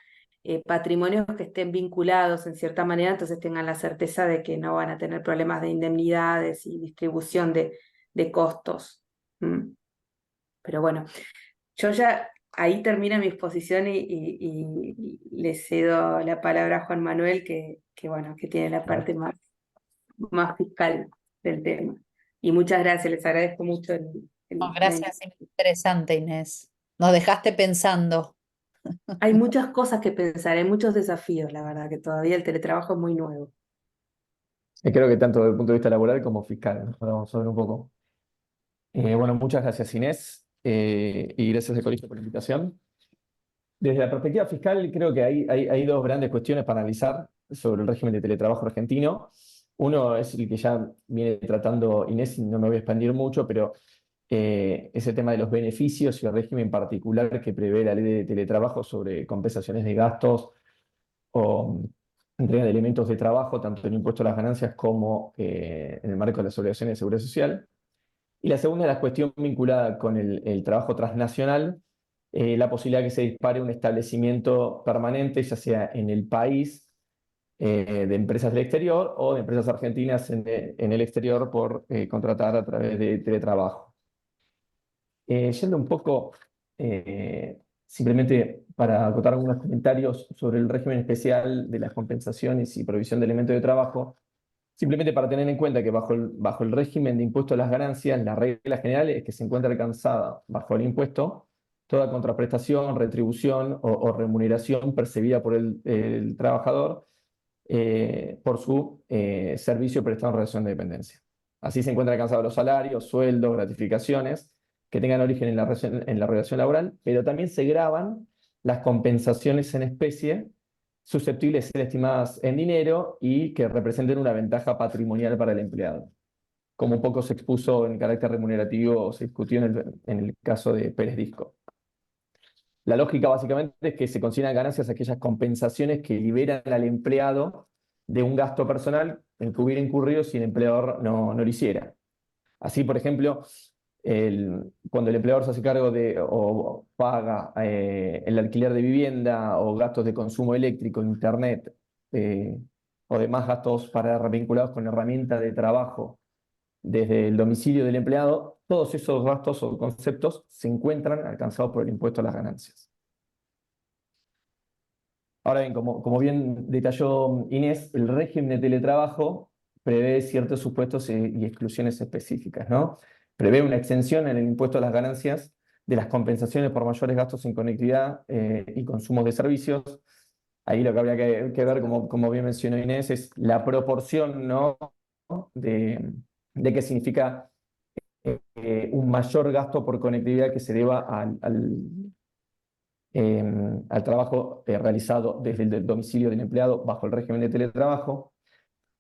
patrimonios que estén vinculados en cierta manera, entonces tengan la certeza de que no van a tener problemas de indemnidades y distribución de costos. Pero bueno, yo ya ahí termina mi exposición y le cedo la palabra a Juan Manuel, que bueno, que tiene la parte más fiscal del tema. Y muchas gracias, les agradezco mucho No, gracias, interesante, Inés. Nos dejaste pensando. Hay muchas cosas que pensar, hay muchos desafíos, la verdad, que todavía el teletrabajo es muy nuevo. Creo que tanto desde el punto de vista laboral como fiscal, ¿no? Ahora vamos a ver un poco. Bueno, muchas gracias, Inés, y gracias al colegio por la invitación. Desde la perspectiva fiscal, creo que hay dos grandes cuestiones para analizar sobre el régimen de teletrabajo argentino. Uno es el que ya viene tratando Inés, y no me voy a expandir mucho, pero es el tema de los beneficios y el régimen particular que prevé la ley de teletrabajo sobre compensaciones de gastos o entrega de elementos de trabajo, tanto en impuesto a las ganancias como en el marco de las obligaciones de seguridad social. Y la segunda es la cuestión vinculada con el trabajo transnacional, la posibilidad de que se dispare un establecimiento permanente, ya sea en el país, de empresas del exterior o de empresas argentinas en el exterior por contratar a través de teletrabajo. Yendo un poco, simplemente para acotar algunos comentarios sobre el régimen especial de las compensaciones y provisión de elementos de trabajo, simplemente para tener en cuenta que bajo el régimen de impuesto a las ganancias, la regla general es que se encuentra alcanzada bajo el impuesto toda contraprestación, retribución o remuneración percibida por el trabajador por su servicio prestado en relación de dependencia. Así se encuentran alcanzados los salarios, sueldos, gratificaciones que tengan origen en la relación laboral, pero también se graban las compensaciones en especie susceptibles de ser estimadas en dinero y que representen una ventaja patrimonial para el empleado, como un poco se expuso en carácter remunerativo o se discutió en el caso de Pérez Disco. La lógica básicamente es que se consideran ganancias aquellas compensaciones que liberan al empleado de un gasto personal en que hubiera incurrido si el empleador no lo hiciera. Así, por ejemplo, cuando el empleador se hace cargo de o paga el alquiler de vivienda o gastos de consumo eléctrico, internet o demás gastos vinculados con herramientas de trabajo desde el domicilio del empleado, todos esos gastos o conceptos se encuentran alcanzados por el impuesto a las ganancias. Ahora bien, como bien detalló Inés, el régimen de teletrabajo prevé ciertos supuestos y exclusiones específicas, ¿no? Prevé una exención en el impuesto a las ganancias de las compensaciones por mayores gastos en conectividad y consumo de servicios. Ahí lo que habría que ver, como bien mencionó Inés, es la proporción, ¿no? de qué significa un mayor gasto por conectividad que se deba al trabajo realizado desde el domicilio del empleado bajo el régimen de teletrabajo.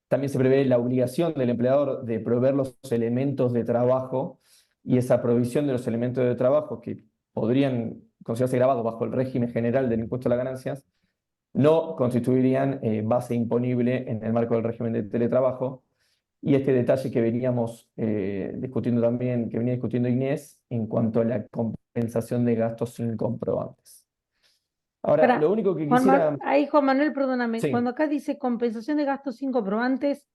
También se prevé la obligación del empleador de proveer los elementos de trabajo y esa provisión de los elementos de trabajo que podrían considerarse grabados bajo el régimen general del impuesto a las ganancias, no constituirían base imponible en el marco del régimen de teletrabajo. Y este detalle que veníamos discutiendo también, que venía discutiendo Inés, en cuanto a la compensación de gastos sin comprobantes. Ahora, lo único que quisiera... Ahí, Juan Manuel, perdóname, Sí. cuando acá dice compensación de gastos sin comprobantes,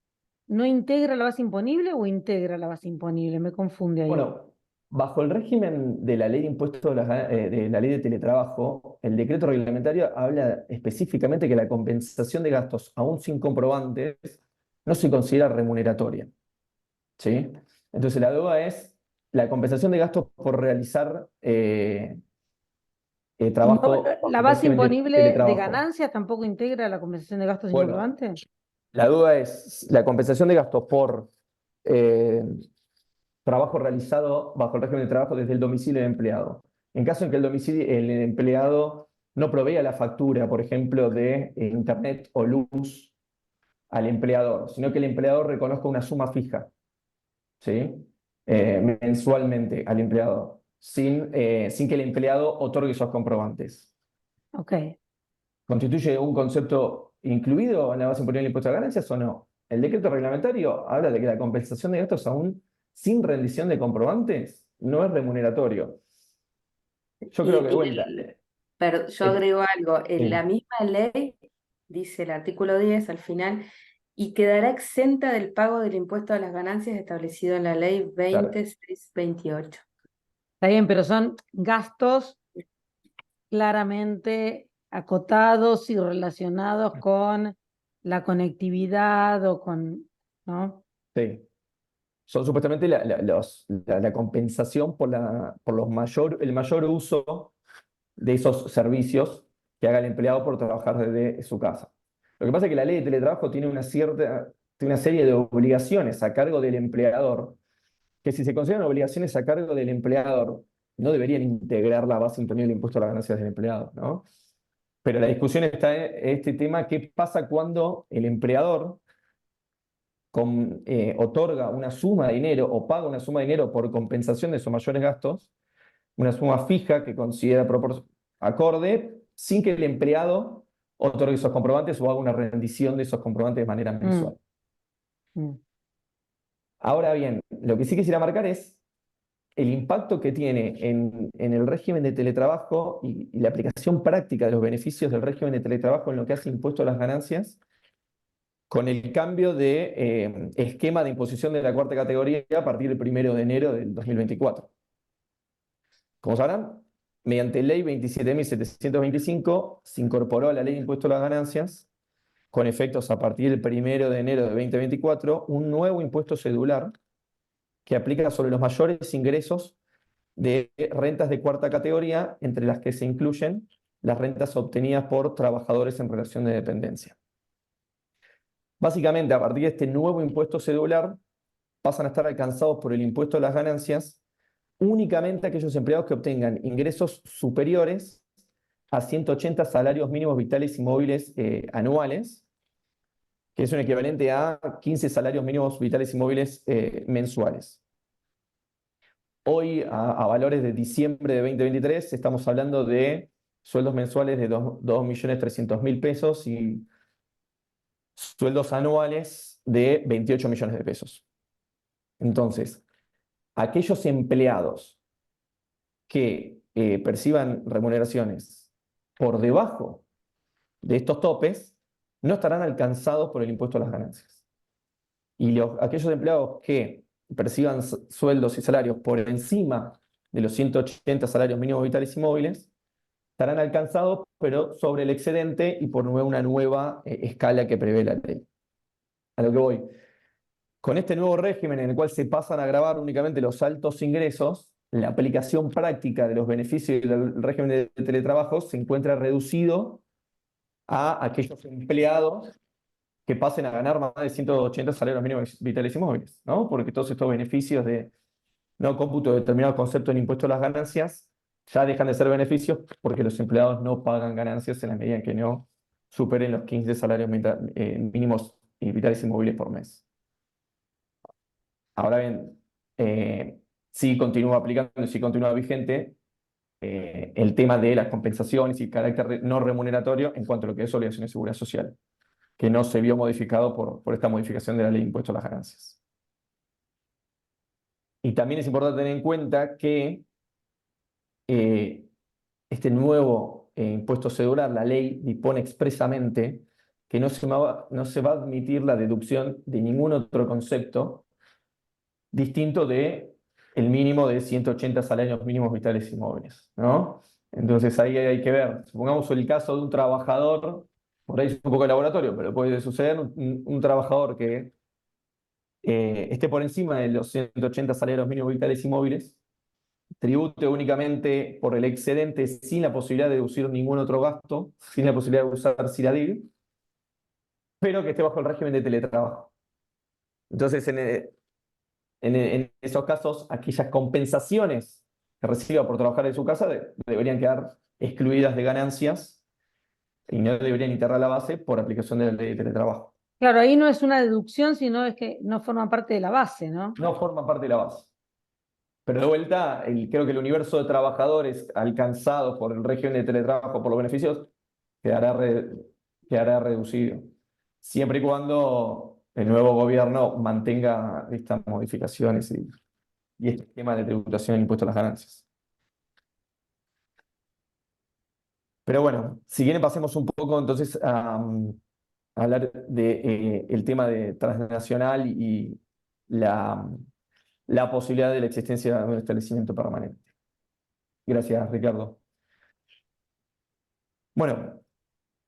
¿no integra la base imponible o integra la base imponible? Me confunde ahí. Bueno, bajo el régimen de la ley de impuestos de la ley de teletrabajo, el decreto reglamentario habla específicamente que la compensación de gastos, aún sin comprobantes, no se considera remuneratoria. ¿Sí? Entonces la duda es la compensación de gastos por realizar trabajo. ¿La base imponible de teletrabajo. ganancias tampoco integra la compensación de gastos sin Bueno, comprobantes? la duda es la compensación de gastos por trabajo realizado bajo el régimen de trabajo desde el domicilio del empleado. En caso en que el empleado no provea la factura, por ejemplo, de internet o luz al empleador, sino que el empleador reconozca una suma fija, ¿sí? Mensualmente al empleador, sin que el empleado otorgue esos comprobantes. Ok. ¿Constituye un concepto incluido en la base imponible del impuesto a ganancias o no? El decreto reglamentario habla de que la compensación de gastos aún sin rendición de comprobantes no es remuneratorio. Yo creo que, Y bueno, pero yo agrego algo, en la sí, misma ley, dice el artículo 10 al final, y quedará exenta del pago del impuesto a las ganancias establecido en la ley claro, 20628. Está bien, pero son gastos claramente acotados y relacionados con la conectividad o con, ¿no? sí. Son supuestamente la compensación por el mayor uso de esos servicios que haga el empleado por trabajar desde su casa. Lo que pasa es que la ley de teletrabajo tiene tiene una serie de obligaciones a cargo del empleador, que si se consideran obligaciones a cargo del empleador, no deberían integrar la base imponible del impuesto a las ganancias del empleado, ¿no? Pero la discusión está en este tema: ¿qué pasa cuando el empleador otorga una suma de dinero o paga una suma de dinero por compensación de sus mayores gastos, una suma fija que considera acorde, sin que el empleado otorgue esos comprobantes o haga una rendición de esos comprobantes de manera mensual? Mm. Ahora bien, lo que sí quisiera marcar es el impacto que tiene en el régimen de teletrabajo y la aplicación práctica de los beneficios del régimen de teletrabajo en lo que hace impuesto a las ganancias, con el cambio de esquema de imposición de la cuarta categoría a partir del 1 de enero del 2024. Como sabrán, mediante ley 27.725 se incorporó a la ley de impuesto a las ganancias, con efectos a partir del 1 de enero de 2024, un nuevo impuesto cedular que aplica sobre los mayores ingresos de rentas de cuarta categoría, entre las que se incluyen las rentas obtenidas por trabajadores en relación de dependencia. Básicamente, a partir de este nuevo impuesto cedular, pasan a estar alcanzados por el impuesto a las ganancias únicamente aquellos empleados que obtengan ingresos superiores a 180 salarios mínimos vitales y móviles anuales, que es un equivalente a 15 salarios mínimos vitales y móviles mensuales. Hoy, a valores de diciembre de 2023, estamos hablando de sueldos mensuales de 2.300.000 pesos y sueldos anuales de 28 millones de pesos. Entonces, aquellos empleados que perciban remuneraciones por debajo de estos topes no estarán alcanzados por el impuesto a las ganancias. Y aquellos empleados que perciban sueldos y salarios por encima de los 180 salarios mínimos vitales y móviles estarán alcanzados, pero sobre el excedente y por una nueva escala que prevé la ley. A lo que voy. Con este nuevo régimen en el cual se pasan a grabar únicamente los altos ingresos, la aplicación práctica de los beneficios del régimen de teletrabajo se encuentra reducido a aquellos empleados que pasen a ganar más de 180 salarios mínimos vitales y móviles, ¿no? Porque todos estos beneficios de no cómputo de determinados conceptos del impuesto a las ganancias ya dejan de ser beneficios porque los empleados no pagan ganancias en la medida en que no superen los 15 salarios mínimos vitales y móviles por mes. Ahora bien, sí continúa aplicando, sí continúa vigente el tema de las compensaciones y carácter no remuneratorio en cuanto a lo que es obligación de seguridad social, que no se vio modificado por esta modificación de la ley de impuesto a las ganancias. Y también es importante tener en cuenta que este nuevo impuesto cedular, la ley dispone expresamente que no se va a admitir la deducción de ningún otro concepto distinto de el mínimo de 180 salarios mínimos vitales y móviles, ¿no? Entonces ahí hay que ver, supongamos el caso de un trabajador, por ahí es un poco de laboratorio, pero puede suceder un trabajador que esté por encima de los 180 salarios mínimos vitales y móviles, tribute únicamente por el excedente sin la posibilidad de deducir ningún otro gasto, sin la posibilidad de usar SIRADIV, pero que esté bajo el régimen de teletrabajo. Entonces, en esos casos, aquellas compensaciones que reciba por trabajar en su casa deberían quedar excluidas de ganancias y no deberían integrar la base por aplicación de la ley de teletrabajo. Claro, ahí no es una deducción, sino es que no forman parte de la base, ¿no? No forman parte de la base. Pero de vuelta, creo que el universo de trabajadores alcanzados por el régimen de teletrabajo por los beneficios quedará reducido, siempre y cuando el nuevo gobierno mantenga estas modificaciones y este esquema de tributación del impuesto a las ganancias. Pero bueno, si quieren pasemos un poco entonces a hablar de el tema de transnacional y la posibilidad de la existencia de un establecimiento permanente. Gracias, Ricardo. Bueno,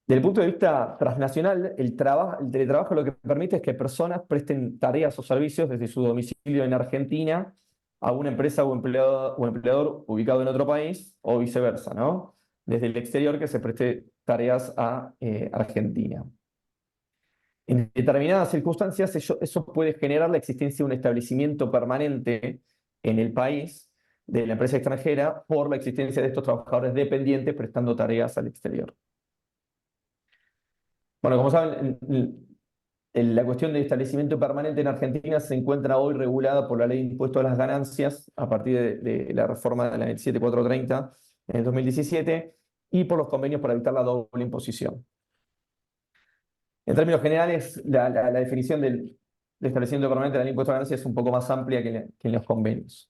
desde el punto de vista transnacional, el teletrabajo lo que permite es que personas presten tareas o servicios desde su domicilio en Argentina a una empresa o empleador ubicado en otro país o viceversa, ¿no? Desde el exterior que se preste tareas a Argentina. En determinadas circunstancias, eso puede generar la existencia de un establecimiento permanente en el país de la empresa extranjera por la existencia de estos trabajadores dependientes prestando tareas al exterior. Bueno, como saben, la cuestión de establecimiento permanente en Argentina se encuentra hoy regulada por la Ley de Impuesto a las Ganancias a partir de la reforma de la ley 7430 en el 2017 y por los convenios para evitar la doble imposición. En términos generales, la definición del establecimiento permanente de la ley de impuesto a las ganancias es un poco más amplia que en los convenios.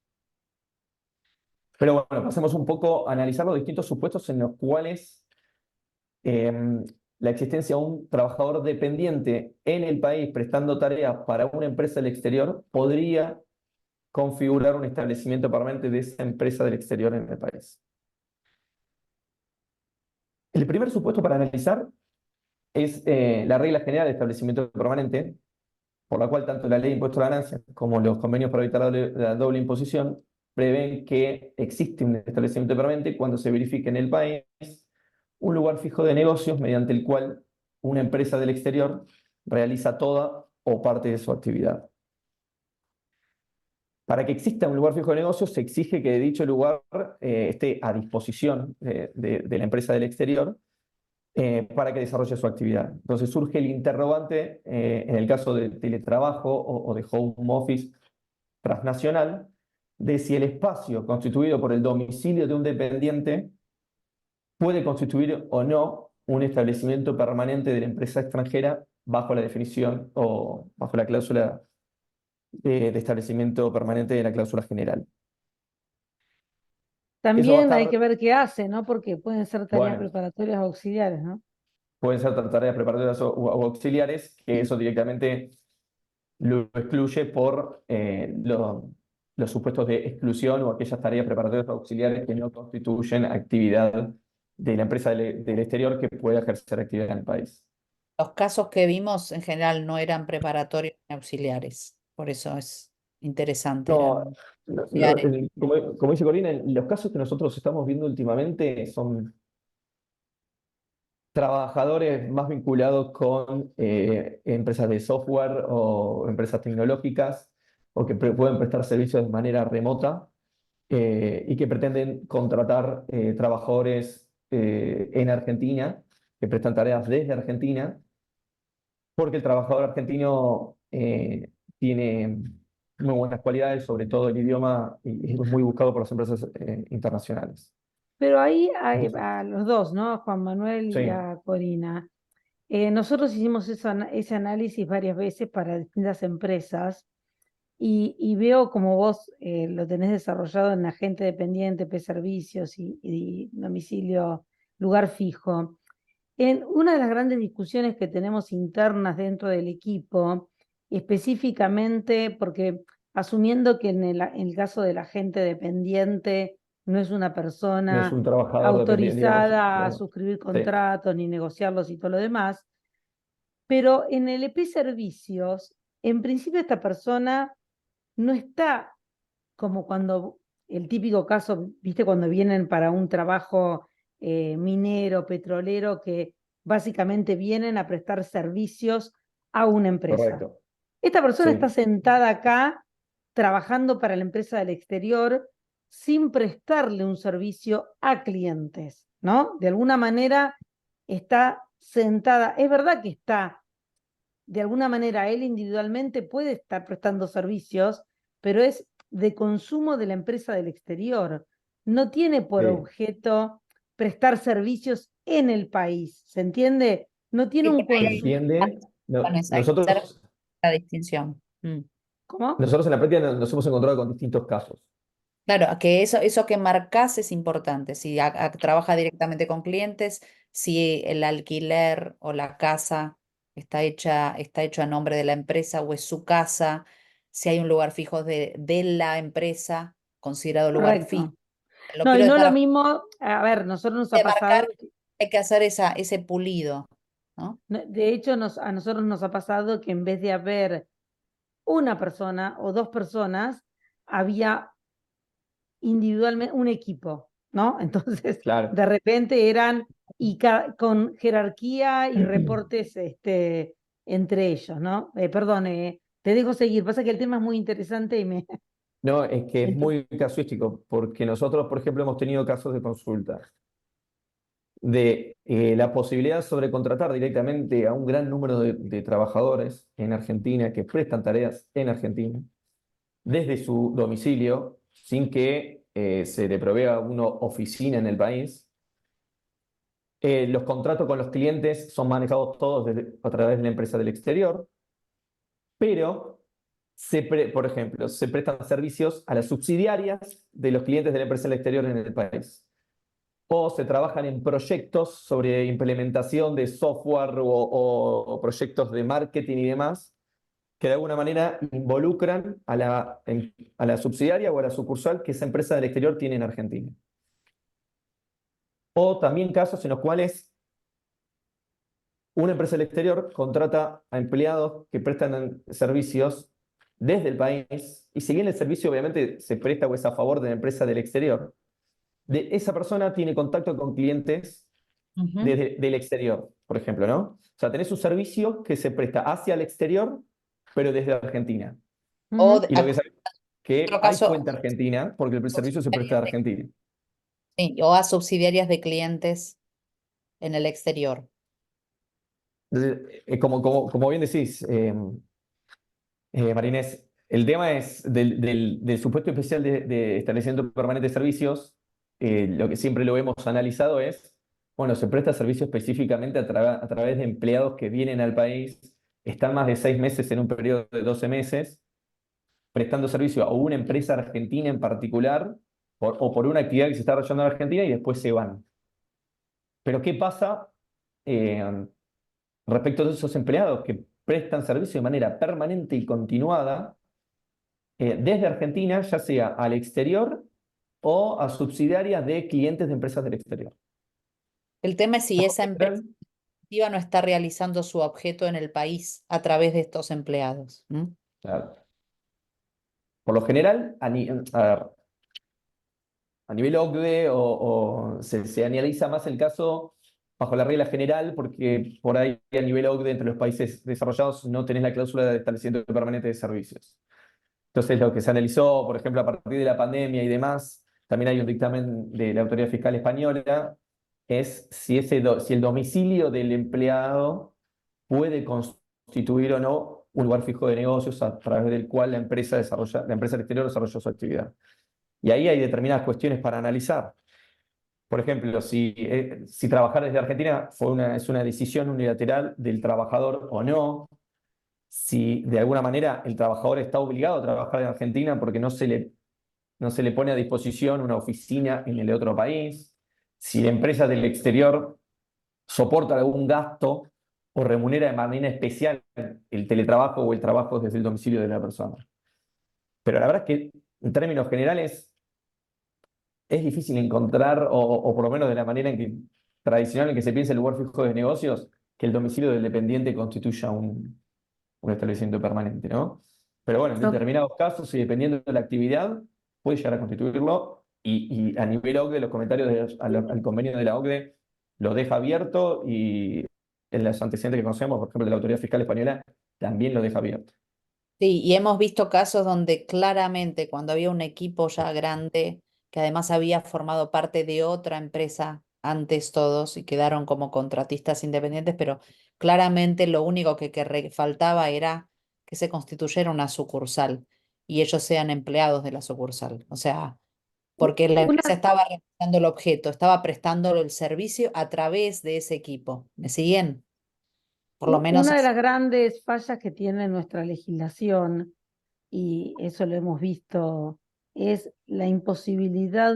Pero bueno, pasemos un poco a analizar los distintos supuestos en los cuales la existencia de un trabajador dependiente en el país prestando tareas para una empresa del exterior podría configurar un establecimiento permanente de esa empresa del exterior en el país. El primer supuesto para analizar es la regla general de establecimiento permanente, por la cual tanto la ley de impuesto a la ganancia como los convenios para evitar la doble imposición prevén que existe un establecimiento permanente cuando se verifique en el país un lugar fijo de negocios mediante el cual una empresa del exterior realiza toda o parte de su actividad. Para que exista un lugar fijo de negocios se exige que dicho lugar esté a disposición de la empresa del exterior para que desarrolle su actividad. Entonces surge el interrogante en el caso de teletrabajo o de home office transnacional de si el espacio constituido por el domicilio de un dependiente puede constituir o no un establecimiento permanente de la empresa extranjera bajo la definición o bajo la cláusula de establecimiento permanente de la cláusula general. También hay que ver qué hace, ¿no? Porque pueden ser tareas Bueno, preparatorias o auxiliares, ¿no? pueden ser tareas preparatorias o auxiliares, que eso directamente lo excluye por los supuestos de exclusión o aquellas tareas preparatorias o auxiliares que no constituyen actividad de la empresa del exterior que pueda ejercer actividad en el país. Los casos que vimos en general no eran preparatorios ni auxiliares, por eso es interesante. No, Auxiliares. como dice Corina, los casos que nosotros estamos viendo últimamente son trabajadores más vinculados con empresas de software o empresas tecnológicas o que pueden prestar servicios de manera remota y que pretenden contratar trabajadores en Argentina, que prestan tareas desde Argentina, porque el trabajador argentino tiene muy buenas cualidades, sobre todo el idioma, y es muy buscado por las empresas internacionales. Pero ahí a los dos, ¿no? A Juan Manuel y Sí. a Corina. Nosotros hicimos ese análisis varias veces para distintas empresas y veo como vos lo tenés desarrollado en agente dependiente, servicios y domicilio, lugar fijo. En una de las grandes discusiones que tenemos internas dentro del equipo, específicamente porque asumiendo que en el caso del agente dependiente no es una No es persona un trabajador dependiente, digamos, autorizada a claro. suscribir Sí. contratos ni negociarlos y todo lo demás, pero en el EP Servicios, en principio esta persona no está como cuando el típico caso, viste, cuando vienen para un trabajo minero, petrolero, que básicamente vienen a prestar servicios a una empresa. Correcto. Esta persona Sí. está sentada acá trabajando para la empresa del exterior sin prestarle un servicio a clientes. ¿no? De alguna manera está sentada, es verdad que está, de alguna manera él individualmente puede estar prestando servicios, pero es de consumo de la empresa del exterior. No tiene por Sí. objeto prestar servicios en el país, ¿se entiende? No tiene Sí, un por ahí ¿Se hay consumo. entiende? hay que hacer Nosotros, la distinción. ¿Cómo? nosotros en la práctica nos hemos encontrado con distintos casos. Claro, que eso que marcas es importante. Si trabaja directamente con clientes, si el alquiler o la casa está hecho a nombre de la empresa o es su casa, si hay un lugar fijo de la empresa, considerado lugar fijo. Correcto. Lo No, y quiero no es dejar lo a mismo, a ver, nosotros nos ha de marcar, pasado, hay que hacer ese pulido, ¿no? de hecho a nosotros nos ha pasado que en vez de haber una persona o dos personas, había individualmente un equipo, ¿no? Entonces, Claro. de repente eran con jerarquía y reportes entre ellos, ¿no? Perdón, te dejo seguir. Pasa que el tema es muy interesante y me... No, es que es Entonces, muy casuístico, porque nosotros, por ejemplo, hemos tenido casos de consulta de la posibilidad de sobrecontratar directamente a un gran número de trabajadores en Argentina que prestan tareas en Argentina desde su domicilio sin que se le provea una oficina en el país. Los contratos con los clientes son manejados todos a través de la empresa del exterior, pero, por ejemplo, se prestan servicios a las subsidiarias de los clientes de la empresa del exterior en el país. O se trabajan en proyectos sobre implementación de software o proyectos de marketing y demás, que de alguna manera involucran a la subsidiaria o a la sucursal que esa empresa del exterior tiene en Argentina. O también casos en los cuales una empresa del exterior contrata a empleados que prestan servicios desde el país, y si bien el servicio obviamente se presta o es a favor de la empresa del exterior, esa persona tiene contacto con clientes del exterior, por ejemplo, ¿no? O sea, tenés un servicio que se presta hacia el exterior, pero desde Argentina. O ujú. Y lo que sabes es que otro hay caso, cuenta argentina porque el servicio se presta de Argentina. sí, o a subsidiarias de clientes en el exterior. Entonces, como bien decís, Marinés, el tema es del supuesto especial de establecimiento permanente de servicios, lo que siempre lo hemos analizado es, bueno, se presta servicio específicamente a través de empleados que vienen al país, están más de 6 meses en un periodo de 12 meses, prestando servicio a una empresa argentina en particular, o por una actividad que se está desarrollando en Argentina y después se van. Pero ¿qué pasa eh, respecto de esos empleados que prestan servicio de manera permanente y continuada desde Argentina, ya sea al exterior o a subsidiarias de clientes de empresas del exterior? El tema es si esa empresa General, activa no está realizando su objeto en el país a través de estos empleados. claro. Por lo general, a nivel OCDE se analiza más el caso bajo la regla general, porque por ahí a nivel OCDE entre los países desarrollados no tenés la cláusula de establecimiento permanente de servicios. Entonces, lo que se analizó, por ejemplo, a partir de la pandemia y demás, también hay un dictamen de la Autoridad Fiscal Española, es si el domicilio del empleado puede constituir o no un lugar fijo de negocios a través del cual la empresa del exterior desarrolla su actividad. Y ahí hay determinadas cuestiones para analizar. Por ejemplo, si trabajar desde Argentina es una decisión unilateral del trabajador o no, si de alguna manera el trabajador está obligado a trabajar en Argentina porque no se le pone a disposición una oficina en el otro país, si la empresa del exterior soporta algún gasto o remunera de manera especial el teletrabajo o el trabajo desde el domicilio de la persona. Pero la verdad es que en términos generales es difícil encontrar, o por lo menos de la manera tradicional en que se piensa el lugar fijo de negocios, que el domicilio del dependiente constituya un establecimiento permanente, ¿no? Pero bueno, en Yo determinados casos y dependiendo de la actividad, puede llegar a constituirlo. Y a nivel OCDE, los comentarios al convenio de la OCDE lo deja abierto, y en los antecedentes que conocemos, por ejemplo, de la Autoridad Fiscal Española, también lo deja abierto. Sí, y hemos visto casos donde claramente cuando había un equipo ya grande, que además había formado parte de otra empresa antes todos y quedaron como contratistas independientes, pero claramente lo único que faltaba era que se constituyera una sucursal y ellos sean empleados de la sucursal. O sea, porque la Una, empresa estaba realizando el objeto, estaba prestando el servicio a través de ese equipo. ¿Me siguen? Por lo menos una de así. las grandes fallas que tiene nuestra legislación, y eso lo hemos visto, es la imposibilidad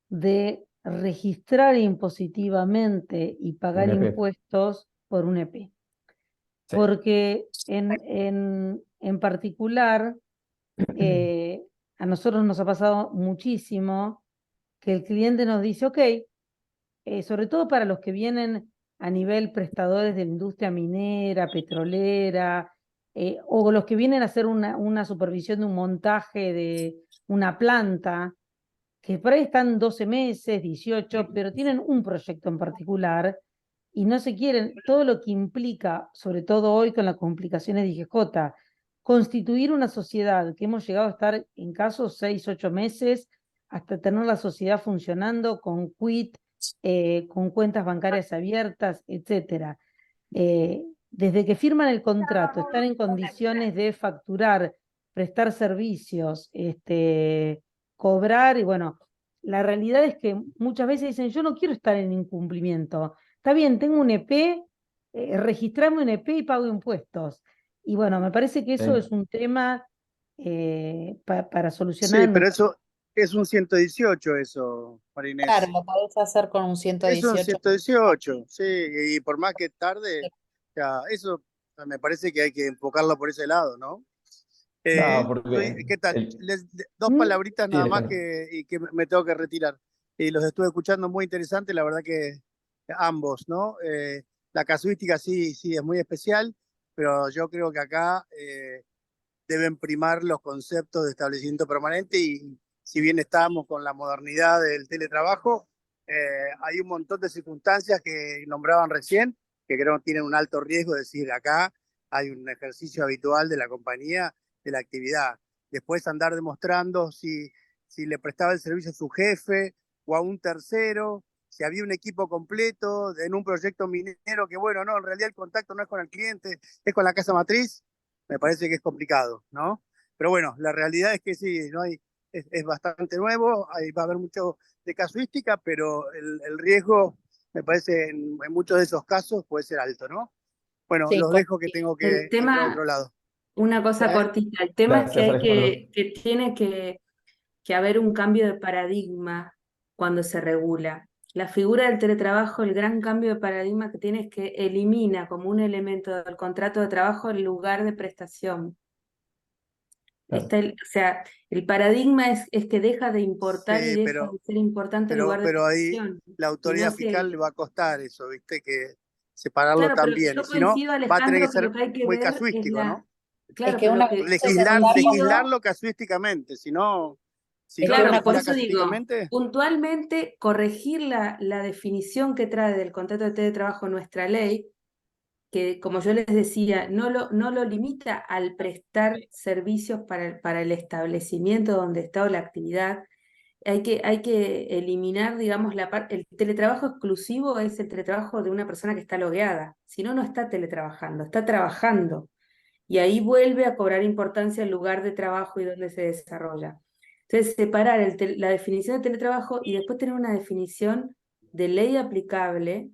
de registrar impositivamente y pagar Un EP. impuestos por un EP. Sí. Porque en particular, a nosotros nos ha pasado muchísimo que el cliente nos dice, ok, sobre todo para los que vienen a nivel prestadores de la industria minera, petrolera, o los que vienen a hacer una supervisión de un montaje de una planta, que por ahí están 12 meses, 18, pero tienen un proyecto en particular y no se quieren, todo lo que implica, sobre todo hoy con las complicaciones de IGJ, constituir una sociedad, que hemos llegado a estar en casos 6, 8 meses, hasta tener la sociedad funcionando con quit, con cuentas bancarias abiertas, etcétera. Desde que firman el contrato, están en condiciones de facturar, prestar servicios, cobrar, y bueno, la realidad es que muchas veces dicen, yo no quiero estar en incumplimiento. Está bien, tengo un EP, registrame un EP y pago impuestos. Y bueno, me parece que eso es un tema para solucionar Sí, en pero nuestra... eso es un 118 eso, María Claro, Inés. lo podés hacer con un Es un 118. 118, sí, y por más que tarde, ya, eso me parece que hay que enfocarlo por ese lado, ¿no? No, porque ¿Qué tal? Dos Mm, palabritas sí, nada más Alejandro. y que me tengo que retirar. Y los estuve escuchando muy interesantes, la verdad que ambos, ¿no? La casuística sí, sí, es muy especial, pero yo creo que acá deben primar los conceptos de establecimiento permanente y si bien estamos con la modernidad del teletrabajo, hay un montón de circunstancias que nombraban recién que creo que tienen un alto riesgo, es decir, acá hay un ejercicio habitual de la compañía, de la actividad. Después andar demostrando si le prestaba el servicio a su jefe o a un tercero, si había un equipo completo en un proyecto minero, que bueno, no, en realidad el contacto no es con el cliente, es con la casa matriz, me parece que es complicado, ¿no? Pero bueno, la realidad es que sí, no hay, es bastante nuevo, va a haber mucho de casuística, pero el riesgo, me parece, en muchos de esos casos puede ser alto, ¿no? Bueno, Sí, los dejo que tengo El que entrar a tema, otro lado. una cosa ¿Eh? cortita, el tema es que Gracias, hay Alejandro. que tiene que haber un cambio de paradigma cuando se regula. La figura del teletrabajo, el gran cambio de paradigma que tiene es que elimina como un elemento del contrato de trabajo el lugar de prestación. Claro. O sea, el paradigma es que deja de importar y Sí, deja de ser importante el lugar de pero ahí prestación. la Y no autoridad fiscal le se... va a costar eso, ¿viste? Que separarlo Claro, pero también, y yo si no, coincido, va a tener que Alejandro, que lo ser que hay que muy ver es casuístico, la... ¿no? es Claro, que pero una lo cosa que es estar con, Legislarlo casuísticamente, si no, si es no que lo una claro, por cosa legisla eso digo, casuísticamente, puntualmente corregir la definición que trae del contrato de teletrabajo nuestra ley, que como yo les decía, no lo limita al prestar servicios para el establecimiento donde está o la actividad. Hay que eliminar, digamos, el teletrabajo exclusivo es el teletrabajo de una persona que está logueada. Si no, no está teletrabajando, está trabajando. Y ahí vuelve a cobrar importancia el lugar de trabajo y donde se desarrolla. Entonces, separar la definición de teletrabajo y después tener una definición de ley aplicable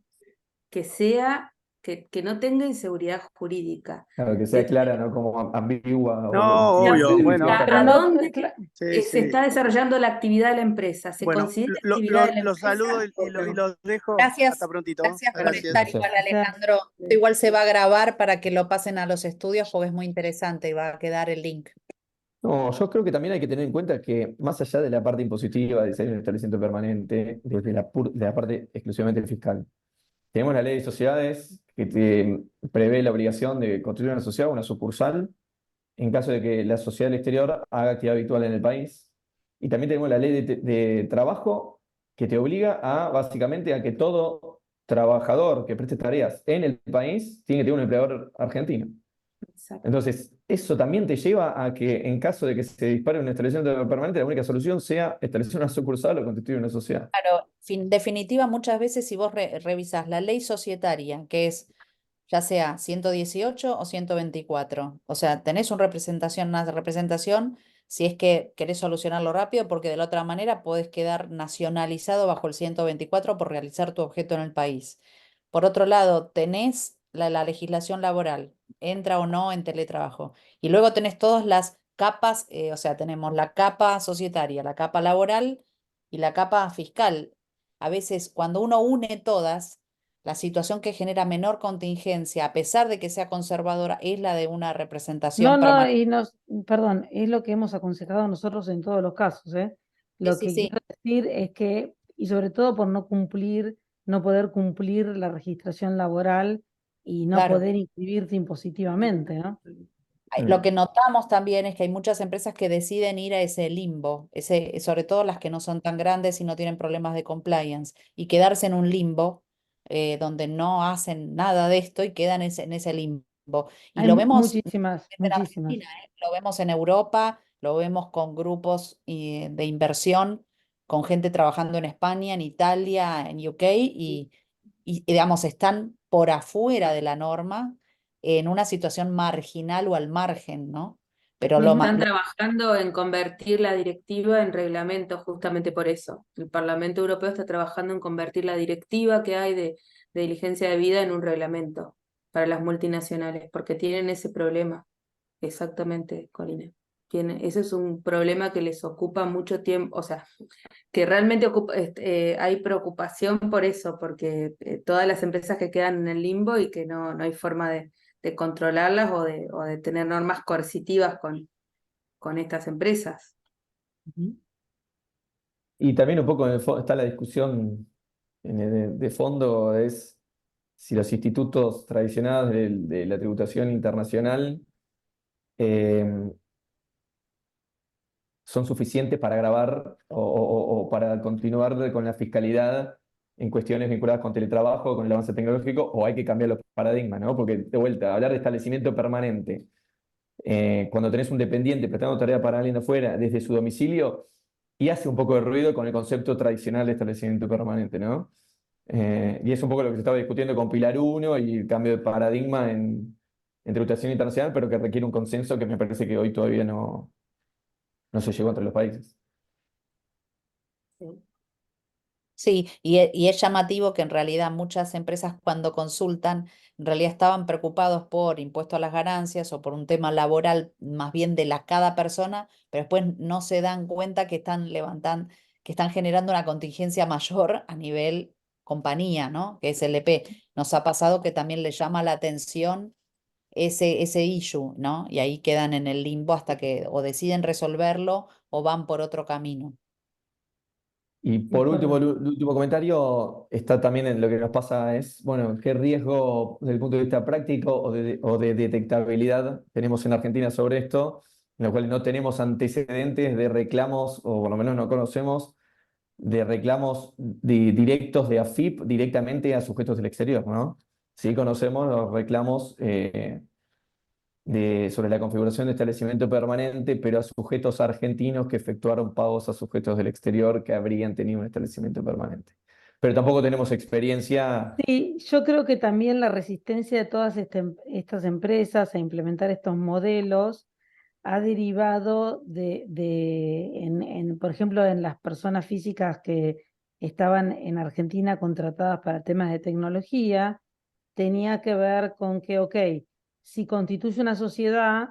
que sea, que no tenga inseguridad jurídica. Claro, que sea clara, no como ambigua o no, Sea obvio, difícil de bueno, pública, a interpretar. no, dónde sí, se sí. está desarrollando la actividad de la empresa. ¿Se Bueno, considera actividad de la los saludo empresa o y no? los dejo. Hasta gracias, prontito. gracias por Gracias. estar igual, Gracias. Alejandro. Esto igual se va a grabar para que lo pasen a los estudios porque es muy interesante y va a quedar el link. No, yo creo que también hay que tener en cuenta que más allá de la parte impositiva, de ser un establecimiento permanente, desde de la parte exclusivamente fiscal, tenemos la ley de sociedades que te prevé la obligación de construir una sociedad, una sucursal, en caso de que la sociedad del exterior haga actividad habitual en el país. Y también tenemos la ley de trabajo que te obliga a, básicamente, a que todo trabajador que preste tareas en el país tiene que tener un empleador argentino. Exacto. Entonces, eso también te lleva a que en caso de que se dispare un establecimiento permanente, la única solución sea establecer una sucursal o constituir una sociedad. Claro, definitiva, muchas veces si vos revisás la ley societaria, que es ya sea 118 o 124, o sea, tenés una representación si es que querés solucionarlo rápido, porque de la otra manera podés quedar nacionalizado bajo el 124 por realizar tu objeto en el país. Por otro lado, tenés la legislación laboral, entra o no en teletrabajo. Y luego tenés todas las capas, o sea, tenemos la capa societaria, la capa laboral y la capa fiscal. A veces, cuando uno une todas, la situación que genera menor contingencia, a pesar de que sea conservadora, es la de una No, representación no, permanente. perdón, es lo que hemos aconsejado nosotros en todos los casos, ¿eh? Sí, Lo sí, que sí, quiero decir es que, y sobre todo por no cumplir, no poder cumplir la registración laboral y no claro. poder inscribirte impositivamente, ¿no? Lo que Mm. notamos también es que hay muchas empresas que deciden ir a ese limbo, sobre todo las que no son tan grandes y no tienen problemas de compliance, y quedarse en un limbo donde no hacen nada de esto y quedan en ese limbo. Y Hay lo vemos no muchísimas, solamente en muchísimas. Argentina, lo vemos en Europa, lo vemos con grupos de inversión, con gente trabajando en España, en Italia, en UK, y digamos, están por afuera de la norma en una situación marginal o al margen, ¿no? Pero Están trabajando en convertir la directiva en reglamento justamente por eso. El Parlamento Europeo está trabajando en convertir la directiva que hay de diligencia de vida en un reglamento para las multinacionales, porque tienen ese problema. Exactamente, Corina. Ese es un problema que les ocupa mucho tiempo, o sea, que realmente hay preocupación por eso, porque todas las empresas que quedan en el limbo y que no hay forma de controlarlas o de tener normas coercitivas con estas empresas. Ujú. Y también un poco está la discusión de fondo, es si los institutos tradicionales de la tributación internacional eh, son suficientes para grabar o para continuar con la fiscalidad en cuestiones vinculadas con teletrabajo, con el avance tecnológico, o hay que cambiar los paradigmas, ¿no? Porque, de vuelta, hablar de establecimiento permanente, cuando tenés un dependiente prestando tarea para alguien de afuera desde su domicilio, y hace un poco de ruido con el concepto tradicional de establecimiento permanente, ¿no? Y es un poco lo que se estaba discutiendo con Pilar 1 y el cambio de paradigma en tributación internacional, pero que requiere un consenso que me parece que hoy todavía no se llegó entre los países. Sí. Sí, y es llamativo que en realidad muchas empresas cuando consultan, en realidad estaban preocupados por impuesto a las ganancias o por un tema laboral más bien de cada persona, pero después no se dan cuenta que están levantando, que están generando una contingencia mayor a nivel compañía, ¿no? Que es LP. Nos ha pasado que también le llama la atención ese issue, ¿no? Y ahí quedan en el limbo hasta que o deciden resolverlo o van por otro camino. Y Es por último, el correcto. último comentario está también en lo que nos pasa es, bueno, qué riesgo desde el punto de vista práctico o de detectabilidad tenemos en Argentina sobre esto, en lo cual no tenemos antecedentes de reclamos, o por lo menos no conocemos, de reclamos directos de AFIP directamente a sujetos del exterior, ¿no? Sí conocemos los reclamos sobre la configuración de establecimiento permanente, pero a sujetos argentinos que efectuaron pagos a sujetos del exterior que habrían tenido un establecimiento permanente. Pero tampoco tenemos experiencia. Sí, yo creo que también la resistencia de todas estas empresas a implementar estos modelos ha derivado por ejemplo, en las personas físicas que estaban en Argentina contratadas para temas de tecnología, tenía que ver con que, ok, si constituye una sociedad,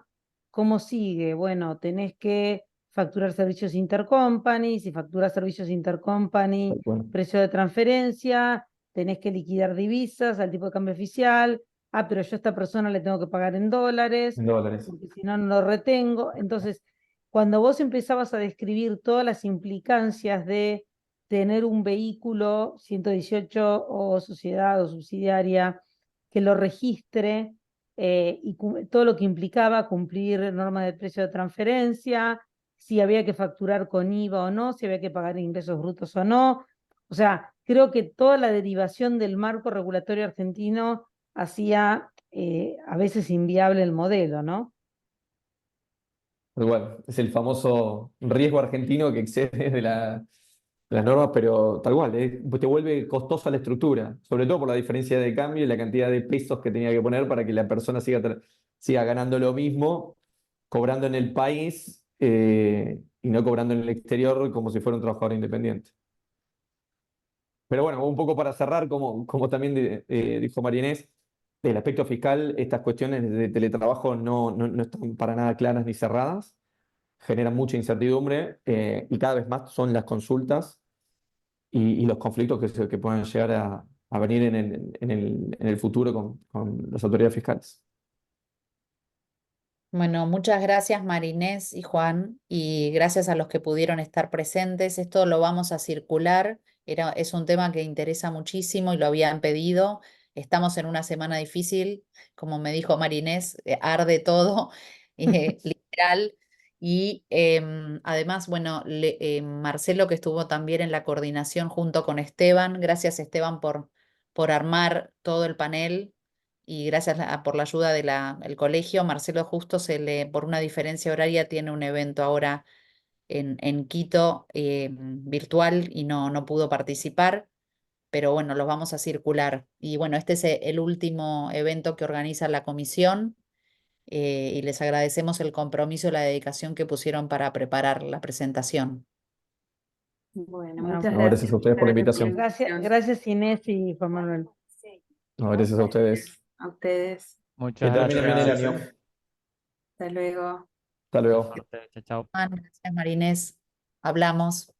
¿cómo sigue? Bueno, tenés que facturar servicios intercompany, si facturas servicios intercompany, Bueno, precio de transferencia, tenés que liquidar divisas al tipo de cambio oficial, pero yo a esta persona le tengo que pagar en dólares, en dólares. porque si no, no lo retengo. Entonces, cuando vos empezabas a describir todas las implicancias de tener un vehículo 118 o sociedad o subsidiaria que lo registre y todo lo que implicaba cumplir normas de precio de transferencia, si había que facturar con IVA o no, si había que pagar ingresos brutos o no. O sea, creo que toda la derivación del marco regulatorio argentino hacía a veces inviable el modelo, ¿no? Pero bueno, es el famoso riesgo argentino que excede de las normas, pero tal cual, te vuelve costosa la estructura, sobre todo por la diferencia de cambio y la cantidad de pesos que tenía que poner para que la persona siga ganando lo mismo, cobrando en el país y no cobrando en el exterior como si fuera un trabajador independiente. Pero bueno, un poco para cerrar, como también dijo María Inés, del aspecto fiscal, estas cuestiones de teletrabajo no están para nada claras ni cerradas, generan mucha incertidumbre y cada vez más son las consultas y los conflictos que puedan llegar a venir en el futuro con las autoridades fiscales. Bueno, muchas gracias Marinés y Juan, y gracias a los que pudieron estar presentes. Esto lo vamos a circular. Es un tema que interesa muchísimo y lo habían pedido. Estamos en una semana difícil, como me dijo Marinés, arde todo, literal. Y además, bueno, Marcelo que estuvo también en la coordinación junto con Esteban. Gracias Esteban por armar todo el panel y gracias por la ayuda del colegio. Marcelo justo por una diferencia horaria tiene un evento ahora en Quito virtual y no pudo participar, pero bueno, los vamos a circular. Y bueno, este es el último evento que organiza la comisión y les agradecemos el compromiso y la dedicación que pusieron para preparar la presentación. Bueno, Bueno, muchas No, gracias a ustedes por la Gracias por la invitación. invitación. Gracias Inés y Juan Manuel. No, gracias a ustedes. A ustedes. Que Muchas terminen bien el gracias. año. Hasta luego. Hasta luego. Suerte. Chao, chao. Juan, gracias Marinés. Hablamos.